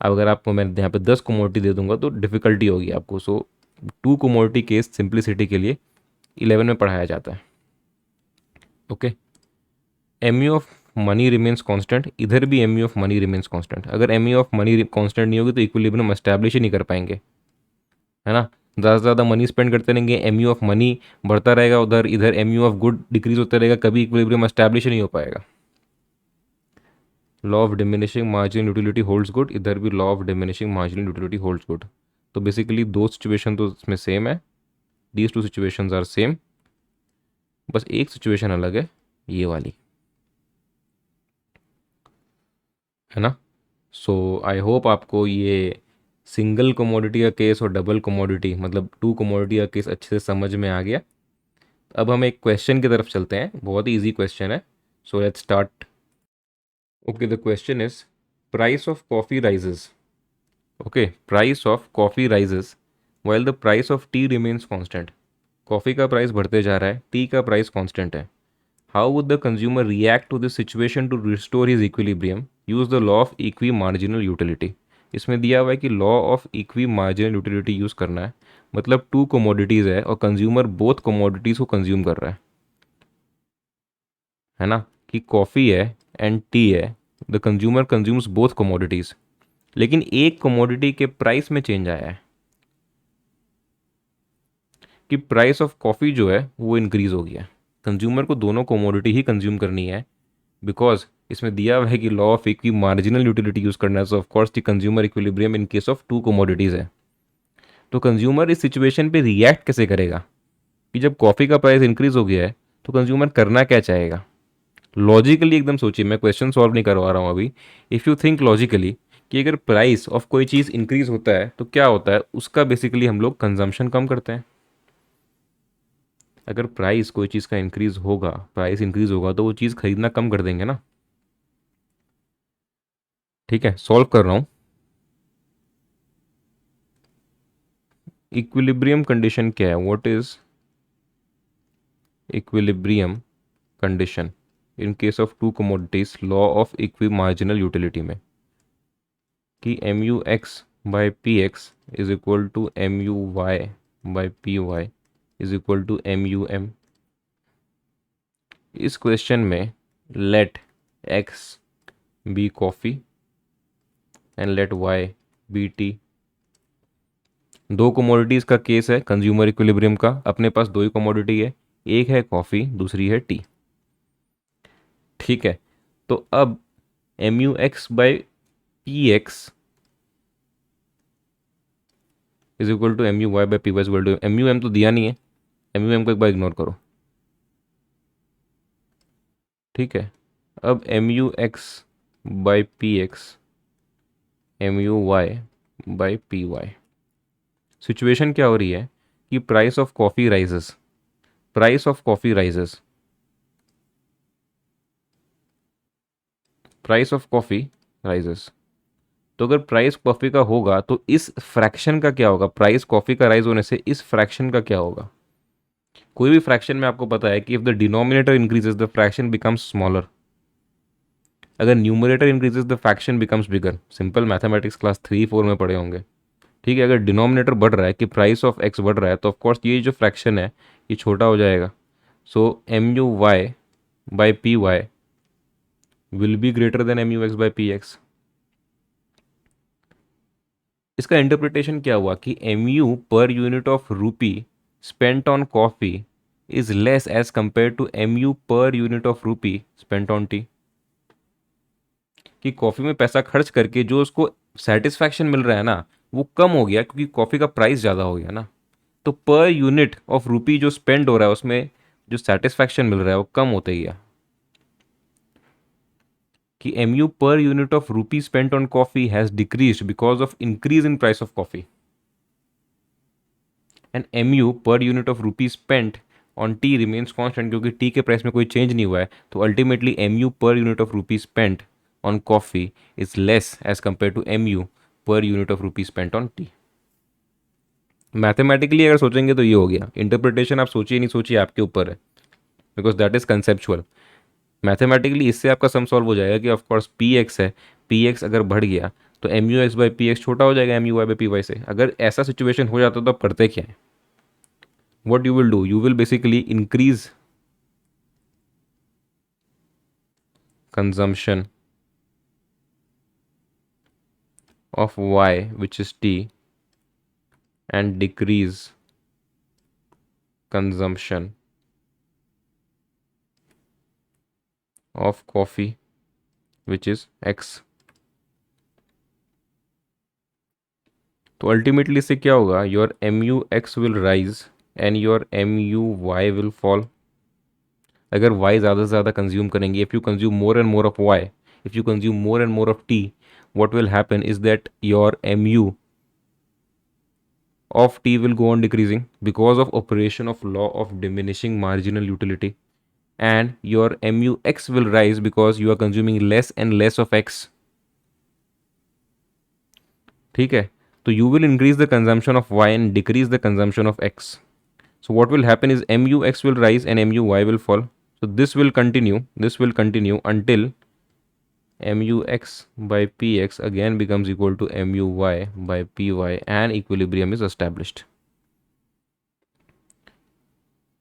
अब अगर आपको मैं यहाँ पे 10 कमोडिटी दे दूंगा तो डिफ़िकल्टी होगी आपको। So two commodity case simplicity के लिए 11 में पढ़ाया जाता है। Okay, M U of money remains constant, इधर भी M U of money remains constant. अगर M U of money constant नहीं होगी तो इक्विलिब्रियम एस्टैब्लिश ही नहीं कर पाएंगे, है ना। ज़्यादा से ज़्यादा मनी स्पेंड करते रहेंगे, एम यू ऑफ मनी बढ़ता रहेगा उधर, इधर M U of good decrease होता रहेगा, कभी इक्विलिब्रियम एस्टैब्लिश नहीं हो पाएगा। Law of diminishing marginal utility holds good, इधर भी law of diminishing marginal utility holds good. तो बेसिकली दो सिचुएशन तो इसमें सेम है, these two situations are same, बस एक सिचुएशन अलग है, ये वाली, है ना। सो आई होप आपको ये सिंगल कमोडिटी का केस और डबल कमोडिटी मतलब टू कमोडिटी का केस अच्छे से समझ में आ गया। अब हम एक क्वेश्चन की तरफ चलते हैं, बहुत ही इजी क्वेश्चन है। So let's start. Okay, the question is price of coffee rises. Okay, price of coffee rises while the price of tea remains constant. Coffee का प्राइस बढ़ते जा रहा है, टी का प्राइस कांस्टेंट है। How would the consumer react to this situation to restore his equilibrium? Use the law of equi marginal utility. इसमें दिया हुआ है कि law of equi marginal utility use करना है, मतलब टू कमोडिटीज़ है और कंज्यूमर बोथ कमोडिटीज़ को कंज्यूम कर रहा है ना, कि कॉफ़ी है एंड टी है, the consumer consumes both commodities, लेकिन एक कमोडिटी के प्राइस में चेंज आया है कि प्राइस ऑफ कॉफ़ी जो है वो इंक्रीज़ हो गया है। कंज्यूमर को दोनों कमोडिटी ही कंज्यूम करनी है, बिकॉज इसमें दिया हुआ है कि law of equi marginal utility use करना है। So of course the consumer equilibrium in case of two commodities है। तो कंज्यूमर इस सिचुएशन पे रिएक्ट कैसे करेगा कि जब कॉफ़ी का प्राइस इंक्रीज हो गया है तो कंज्यूमर करना क्या चाहेगा? लॉजिकली एकदम सोचिए, मैं क्वेश्चन सॉल्व नहीं करवा रहा हूँ अभी। इफ़ यू थिंक लॉजिकली कि अगर प्राइस ऑफ कोई चीज़ इंक्रीज होता है तो क्या होता है, उसका बेसिकली हम लोग कंजम्पशन कम करते हैं। अगर प्राइस कोई चीज़ का इंक्रीज होगा, प्राइस इंक्रीज होगा तो वो चीज़ खरीदना कम कर देंगे ना। ठीक है, सॉल्व कर रहा हूँ। इक्विलिब्रियम कंडीशन क्या है, what is equilibrium condition in case of two commodities, law of equi marginal utility में, कि M U X by P X is equal to M U Y by P Y is equal to M U M. इस question में let X be coffee and let Y be tea. दो commodities का case है consumer equilibrium का, अपने पास दो ही commodity है, एक है कॉफ़ी दूसरी है टी। ठीक है, तो अब M U X by P X is equal to M U Y by P Y is equal to M U M तो दिया नहीं है, एम यू एम को एक बार इग्नोर करो। ठीक है, अब M U X by P X M U Y by P Y. Situation क्या हो रही है कि price of coffee rises, price of coffee rises, price of coffee rises. तो अगर प्राइस कॉफ़ी का होगा तो इस फ्रैक्शन का क्या होगा, प्राइस कॉफ़ी का राइज होने से इस फ्रैक्शन का क्या होगा। कोई भी फ्रैक्शन में आपको पता है कि if the denominator increases the fraction becomes smaller, अगर numerator increases the fraction becomes bigger. Simple mathematics class 3-4 में पढ़े होंगे। ठीक है, अगर डिनोमिनेटर बढ़ रहा है कि प्राइस ऑफ एक्स बढ़ रहा है तो ऑफकोर्स ये जो फ्रैक्शन है ये छोटा हो जाएगा। So M U Y by P Y will be greater than M U X by P X. इसका इंटरप्रिटेशन क्या हुआ कि M U per unit of rupee spent on coffee is less as compare to M U per unit of rupee spent on tea. कि coffee में पैसा खर्च करके जो उसको सेटिस्फैक्शन मिल रहा है ना वो कम हो गया क्योंकि कॉफ़ी का प्राइस ज़्यादा हो गया ना। तो पर यूनिट ऑफ रूपी जो स्पेंड हो रहा है उसमें जो सेटिस्फैक्शन मिल रहा है वो कम होते ही गया। कि M U per unit of rupee spent on coffee has decreased because of increase in price of coffee, and M U per unit of rupee spent on tea remains constant, क्योंकि tea के price में कोई change नहीं हुआ है। तो ultimately M U per unit of rupee spent on coffee is less as compare to M U per unit of rupee spent on tea. Mathematically अगर सोचेंगे तो ये हो गया। इंटरप्रिटेशन आप सोचिए नहीं सोचिए आपके ऊपर है, because that is conceptual. Mathematically इससे आपका सम सॉल्व हो जाएगा कि ऑफकोर्स पी एक्स है, पी एक्स अगर बढ़ गया तो M U X by P X छोटा हो जाएगा M U Y by P Y से। अगर ऐसा सिचुएशन हो जाता तो आप करते क्या है, what you will do, you will basically increase consumption of y which is t and decrease consumption of coffee which is x। तो अल्टीमेटली इससे क्या होगा, your M U X will rise and your M U Y will fall. अगर y ज़्यादा से ज़्यादा consume करेंगे, if you consume more and more of y, if you consume more and more of t, what will happen is that your mu of t will go on decreasing because of operation of law of diminishing marginal utility, and your mu x will rise because you are consuming less and less of x। ठीक है, तो you will increase the consumption of y and decrease the consumption of x। So what will happen is mu x will rise and mu y will fall। So this will continue until mu x by px again becomes equal to mu y by py and equilibrium is established।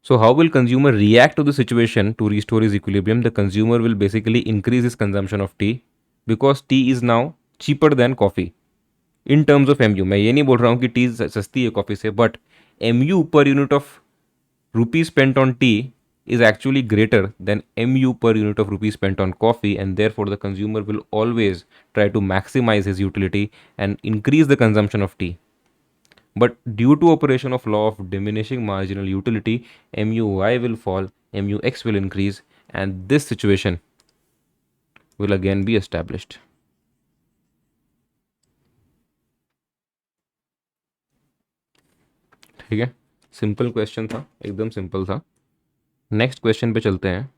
So how will consumer react to the situation to restore his equilibrium? The consumer will basically increase his consumption of tea because tea is now cheaper than coffee in terms of mu। मैं ये नहीं बोल रहा हूँ कि T सस्ती है coffee से, but mu per unit of rupee spent on tea is actually greater than mu per unit of rupees spent on coffee, and therefore the consumer will always try to maximize his utility and increase the consumption of tea। But due to operation of law of diminishing marginal utility, MUY will fall, MUX will increase, and this situation will again be established। ठीक है, simple question था, एकदम simple था। Next question पे चलते हैं।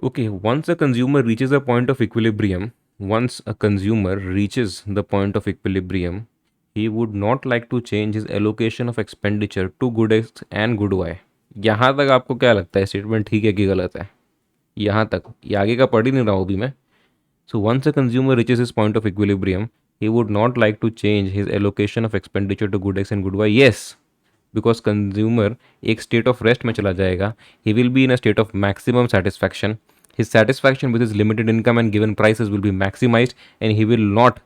Okay, once a consumer reaches a point of equilibrium, once a consumer reaches the point of equilibrium, he would not like to change his allocation of expenditure to good X and good Y. यहाँ तक आपको क्या लगता है, statement ठीक है कि गलत है? यहाँ तक, ये आगे का पढ़ ही नहीं रहा हूँ अभी मैं। So once a consumer reaches his point of equilibrium he would not like to change his allocation of expenditure to good x and good y. Yes, because consumer एक स्टेट ऑफ रेस्ट में चला जाएगा, he will be in a state of maximum satisfaction, his satisfaction with his limited income and given prices will be maximised and he will not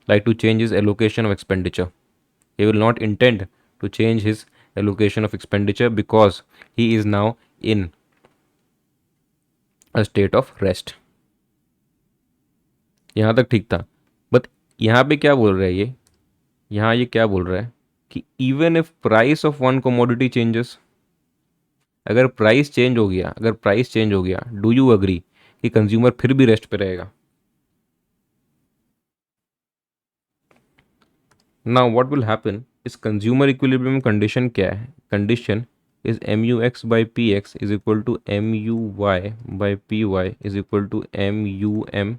like to change his allocation of expenditure. He will not intend to change his allocation of expenditure because he is now in a state of rest. यहाँ तक ठीक था, but यहाँ पे क्या बोल रहा है ये, यहाँ ये क्या बोल रहा है कि even if price of one commodity changes, अगर प्राइस चेंज हो गया, अगर प्राइस चेंज हो गया, डू यू अग्री कि कंज्यूमर फिर भी रेस्ट पे रहेगा? नाउ व्हाट विल हैपन इस कंज्यूमर इक्विलिब्रियम कंडीशन क्या है? Condition is M U X by P X is equal to M U Y by P Y is equal to M U M.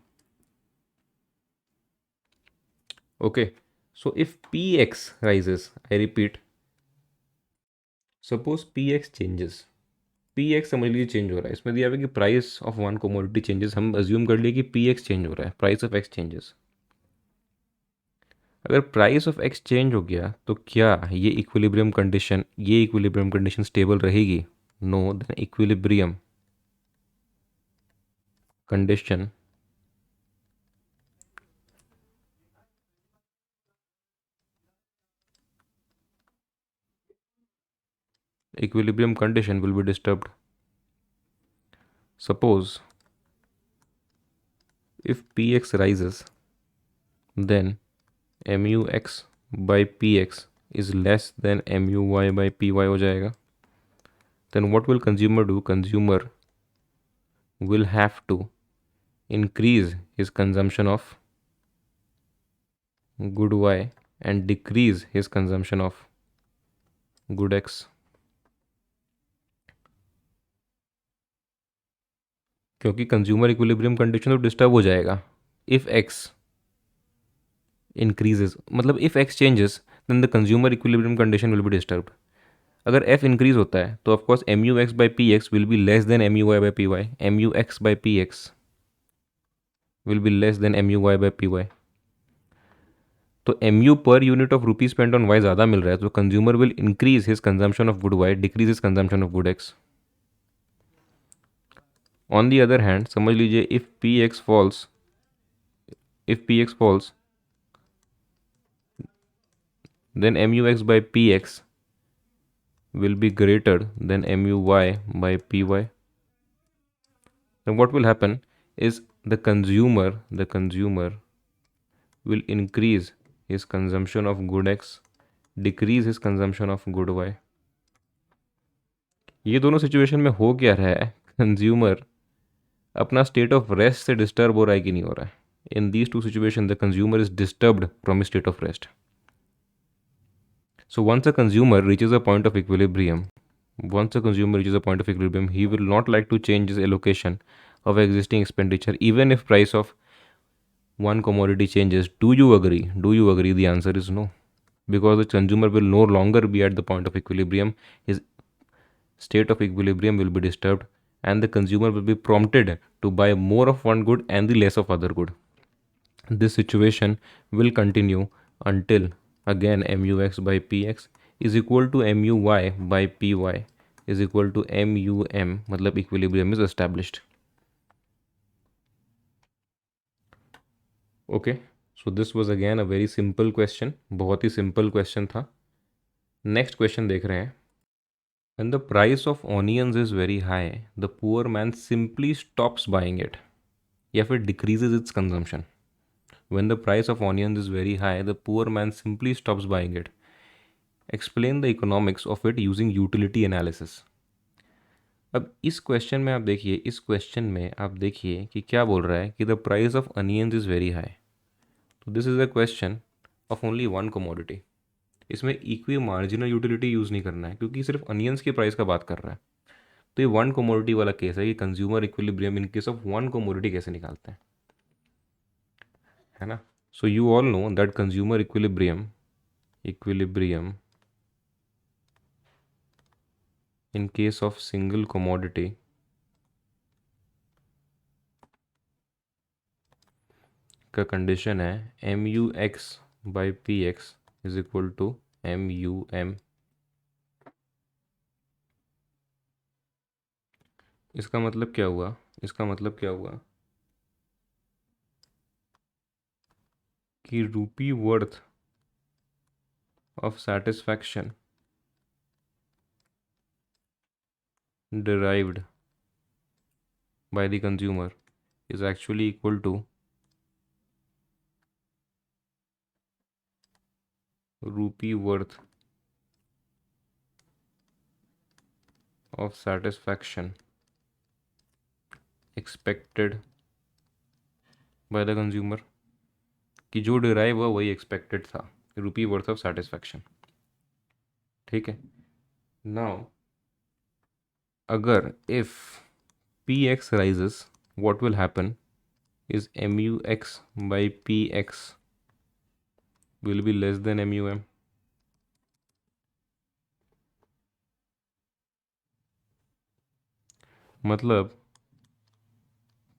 Okay, so if px rises, I repeat, suppose px changes, px समझ लीजिए change हो रहा है, इसमें दिया हुआ है कि price of one commodity changes, हम अज्यूम कर लिए कि px चेंज हो रहा है, प्राइस ऑफ x चेंजेस. अगर प्राइस ऑफ x चेंज हो गया तो क्या ये इक्विलिब्रियम कंडीशन स्टेबल रहेगी? No, then equilibrium condition will be disturbed. Suppose if px rises, then mux by px is less than muy by py हो जाएगा. Then what will consumer do? Consumer will have to increase his consumption of good y and decrease his consumption of good x. क्योंकि consumer equilibrium condition तो disturb हो जाएगा if x increases, मतलब if x changes then the consumer equilibrium condition will be disturbed. अगर f increase होता है तो of course M U X by P X will be less than M U Y by P Y, M U X by P X will be less than M U Y by P Y. तो M U per unit of rupee spend on Y ज़्यादा मिल रहा है, तो consumer will increase his consumption of good Y, decrease his consumption of good x. On the other hand समझ लीजिए if P X falls, then mux by px will be greater than muy by py. Then what will happen is the consumer will increase his consumption of good x, decrease his consumption of good y. ये दोनों situation में हो क्या रहा है, consumer अपना state of rest से disturb हो रहा है कि नहीं हो रहा है? In these two situation the consumer is disturbed from state of rest. So once a consumer reaches a point of equilibrium, he will not like to change his allocation of existing expenditure even if price of one commodity changes. Do you agree? The answer is no. Because the consumer will no longer be at the point of equilibrium, his state of equilibrium will be disturbed and the consumer will be prompted to buy more of one good and the less of other good. This situation will continue until again mux by px is equal to muy by py is equal to mum, मतलब equilibrium is established. Okay, so this was again a very simple question, बहुत ही simple question था. Next question देख रहे हैं. When the price of onions is very high, the poor man simply stops buying it या फिर decreases its consumption. When the price of onions is very high, the poor man simply stops buying it. Explain the economics of it using utility analysis. अब इस question में आप देखिए कि क्या बोल रहा है कि the price of onions is very high. तो this is a question of only one commodity. इसमें इक्वी मार्जिनल यूटिलिटी यूज़ नहीं करना है क्योंकि सिर्फ अनियंस के प्राइस का बात कर रहा है. तो ये वन कमोडिटी वाला केस है कि consumer equilibrium in case of one commodity कैसे निकालते हैं, है ना? So you all know that consumer equilibrium equilibrium in case of single commodity का कंडीशन है mu(x/px is equal to mu(m). इसका मतलब क्या हुआ? इसका मतलब क्या हुआ कि रूपी worth of satisfaction derived by the consumer is actually equal to rupee worth of satisfaction expected by the consumer, कि जो डिराइव हुआ वही एक्सपेक्टेड था, रूपी वर्थ ऑफ सेटिस्फैक्शन। ठीक है, नाउ अगर if P x rises what will happen is mu(x/px will be less than mu(m). मतलब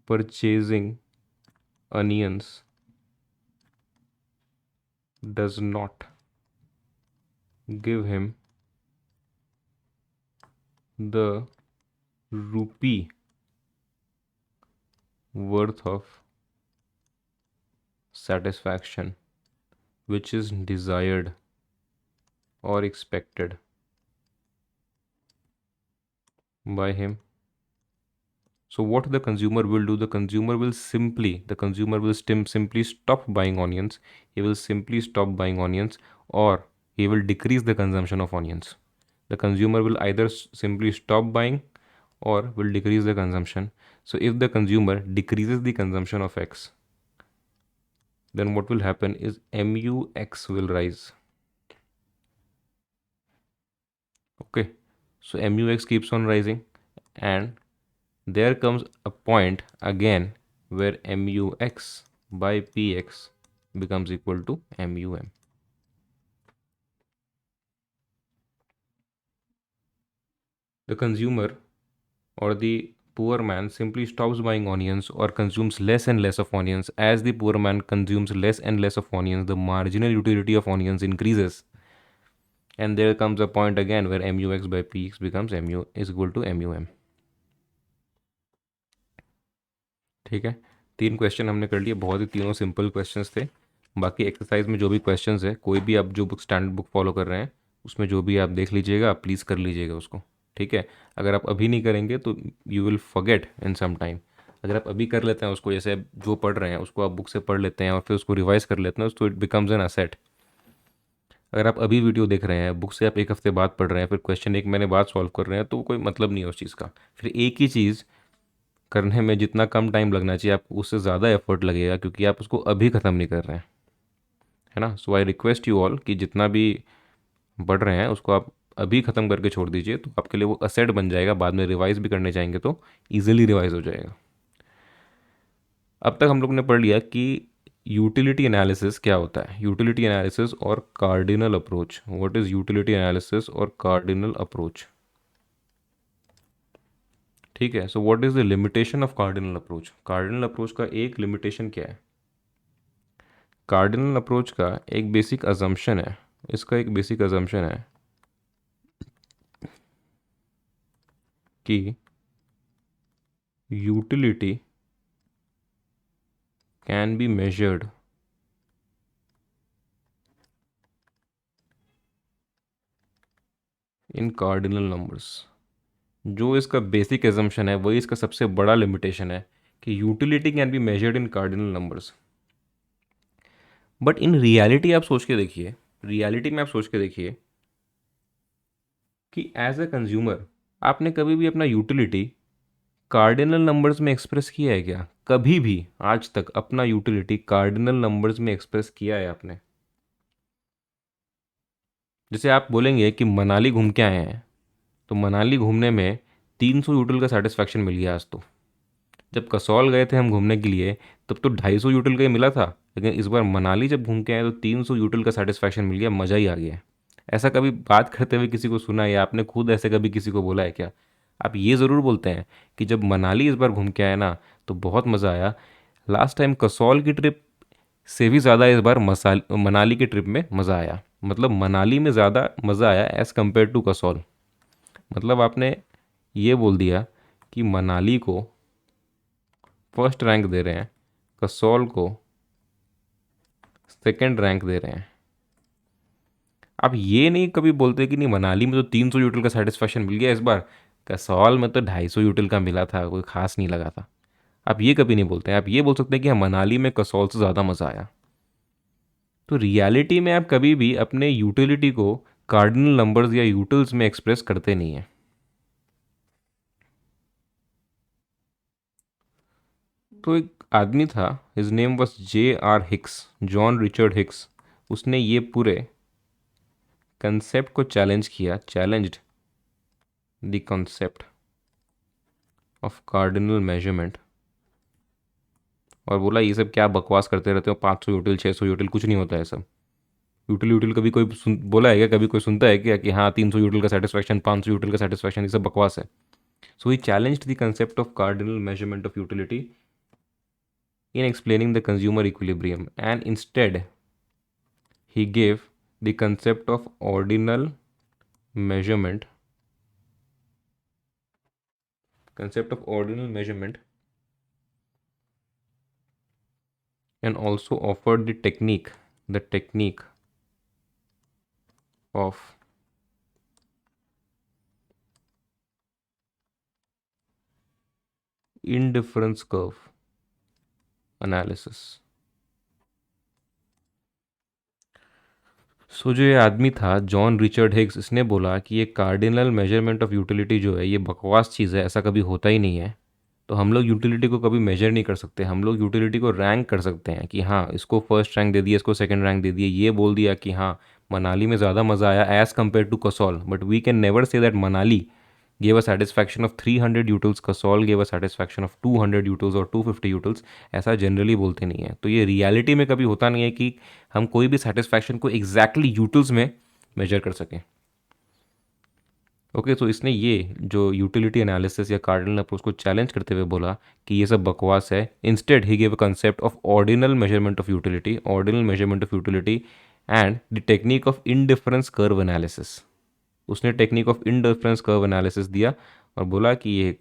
purchasing onions does not give him the rupee worth of satisfaction which is desired or expected by him. So what the consumer will do? The consumer will simply stop buying onions. He will simply stop buying onions, or he will decrease the consumption of onions. The consumer will either simply stop buying or will decrease the consumption. So if the consumer decreases the consumption of X, then what will happen is mu(x) will rise. Okay, so mu(x) keeps on rising, and there comes a point again where mu(x/px becomes equal to mu(m). The consumer or the poor man simply stops buying onions or consumes less and less of onions. As the poor man consumes less and less of onions, the marginal utility of onions increases, and there comes a point again where mu(x/px becomes mu is equal to mu(m). ठीक है, 3 question हमने कर लिए, बहुत ही तीनों simple questions थे। बाकी exercise में जो भी क्वेश्चंस है, कोई भी आप जो बुक स्टैंडर्ड बुक फॉलो कर रहे हैं उसमें जो भी आप देख लीजिएगा, आप प्लीज़ कर लीजिएगा उसको। ठीक है, अगर आप अभी नहीं करेंगे तो you will forget in some time. अगर आप अभी कर लेते हैं उसको, जैसे आप जो पढ़ रहे हैं उसको आप बुक से पढ़ लेते हैं और फिर उसको रिवाइज कर लेते हैं, तो इट बिकम्स एन असेट। अगर आप अभी वीडियो देख रहे हैं, बुक से आप एक हफ्ते बाद पढ़ रहे हैं, फिर क्वेश्चन 1 महीने बाद सॉल्व कर रहे हैं, तो कोई मतलब नहीं है उस चीज़ का। फिर एक ही चीज़ करने में जितना कम टाइम लगना चाहिए आपको, उससे ज़्यादा एफर्ट लगेगा, क्योंकि आप उसको अभी ख़त्म नहीं कर रहे हैं, है ना। सो आई रिक्वेस्ट यू ऑल कि जितना भी पढ़ रहे हैं उसको आप अभी ख़त्म करके छोड़ दीजिए, तो आपके लिए वो असेट बन जाएगा। बाद में रिवाइज भी करने चाहेंगे तो ईजिली रिवाइज हो जाएगा। अब तक हम लोग ने पढ़ लिया कि यूटिलिटी एनालिसिस क्या होता है, यूटिलिटी एनालिसिस और cardinal approach. What is utility analysis और कार्डिनल अप्रोच? ठीक है, so what is the limitation of cardinal approach? Cardinal approach का एक लिमिटेशन क्या है? कार्डिनल अप्रोच का एक बेसिक अजम्पशन है, इसका एक बेसिक अजम्पशन है कि utility can be measured in cardinal numbers. जो इसका बेसिक एजम्पशन है वही इसका सबसे बड़ा लिमिटेशन है कि utility can be measured in cardinal numbers. But in reality आप सोच के देखिए, रियलिटी में आप सोच के देखिए कि एज अ कंज्यूमर आपने कभी भी अपना यूटिलिटी कार्डिनल नंबर्स में एक्सप्रेस किया है क्या? कभी भी आज तक अपना यूटिलिटी कार्डिनल नंबर्स में एक्सप्रेस किया है आपने? जैसे आप बोलेंगे कि मनाली घूम के आए हैं, तो मनाली घूमने में 300 यूटिल का सेटिस्फैक्शन मिल गया आज तो, जब कसौल गए थे हम घूमने के लिए तब तो 250 यूटिल का ही मिला था, लेकिन इस बार मनाली जब घूम के आए तो 300 यूटिल का सेटिस्फैक्शन मिल गया, मज़ा ही आ गया। ऐसा कभी बात करते हुए किसी को सुना है या आपने खुद ऐसे कभी किसी को बोला है क्या? आप ये ज़रूर बोलते हैं कि जब मनाली इस बार घूम के आए ना तो बहुत मज़ा आया। लास्ट टाइम कसौल की ट्रिप से भी ज़्यादा इस बार मसाल मनाली की ट्रिप में मज़ा आया। मतलब मनाली में ज़्यादा मज़ा आया एज़ कम्पेयर टू कसौल। मतलब आपने ये बोल दिया कि मनाली को फर्स्ट रैंक दे रहे हैं, कसौल को सेकंड रैंक दे रहे हैं। आप ये नहीं कभी बोलते कि नहीं मनाली में तो 300 यूटिल का सेटिस्फैक्शन मिल गया इस बार, कसौल में तो 250 यूटिल का मिला था, कोई खास नहीं लगा था। आप ये कभी नहीं बोलते हैं। आप ये बोल सकते हैं कि हाँ मनाली में कसौल से ज़्यादा मज़ा आया। तो रियलिटी में आप कभी भी अपने यूटिलिटी को कार्डिनल नंबर्स या यूटिल्स में एक्सप्रेस करते नहीं हैं। तो एक आदमी था, his name was J.R. Hicks, John Richard Hicks. उसने ये पूरे कंसेप्ट को चैलेंज किया, challenged the concept of cardinal measurement, और बोला ये सब क्या बकवास करते रहते हो, 500 यूटिल 600 यूटिल कुछ नहीं होता है सब। यूटिल यूटिल कभी कोई बोला है क्या? कभी कोई सुनता है क्या कि हाँ 300 यूटिल का सेटिस्फैक्शन, 500 यूटिल का सेटिस्फैक्शन, ये सब बकवास है। So he challenged the concept of cardinal measurement of utility in explaining the consumer equilibrium, and instead he gave the concept of ordinal measurement and also offered the technique of indifference curve analysis. सो जो ये आदमी था John Richard Higgs, इसने बोला कि ये cardinal measurement of utility जो है ये बकवास चीज़ है, ऐसा कभी होता ही नहीं है। तो हम लोग यूटिलिटी को कभी मेजर नहीं कर सकते, हम लोग यूटिलिटी को रैंक कर सकते हैं कि हाँ इसको फर्स्ट रैंक दे दिया, इसको सेकंड रैंक दे दिया, ये बोल दिया कि हाँ मनाली में ज़्यादा मज़ा आया as compare to Kasol, but we can never say that Manali gave a satisfaction of 300 utils, Kasol gave a satisfaction of 200 utils और 250 यूटिल्स। ऐसा जनरली बोलते नहीं है। तो ये रियलिटी में कभी होता नहीं है कि हम कोई भी सेटिस्फैक्शन को एग्जैक्टली यूटिल्स में मेजर कर सकें। ओके, तो इसने ये जो यूटिलिटी एनालिसिस या कार्डिनल अप्रोच को चैलेंज करते हुए बोला कि ये सब बकवास है। Instead he give a concept of ordinal measurement of utility and the technique of indifference curve analysis. उसने technique of indifference curve analysis दिया और बोला कि ये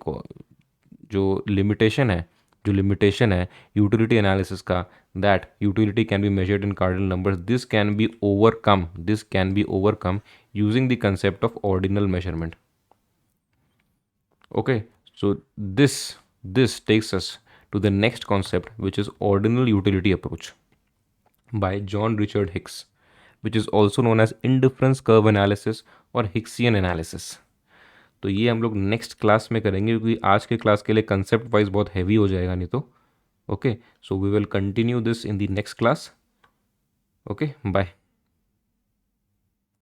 जो लिमिटेशन है यूटिलिटी एनालिसिस का, that utility can be measured in cardinal numbers, this can be overcome using the concept of ordinal measurement. Okay, so this takes us to the next concept, which is ordinal utility approach by John Richard Hicks, which is also known as indifference curve analysis और Hicksian analysis. तो ये हम लोग next class में करेंगे क्योंकि आज के क्लास के लिए कंसेप्ट वाइज बहुत हैवी हो जाएगा नहीं तो। Okay, so we will continue this in the next class. Okay, bye.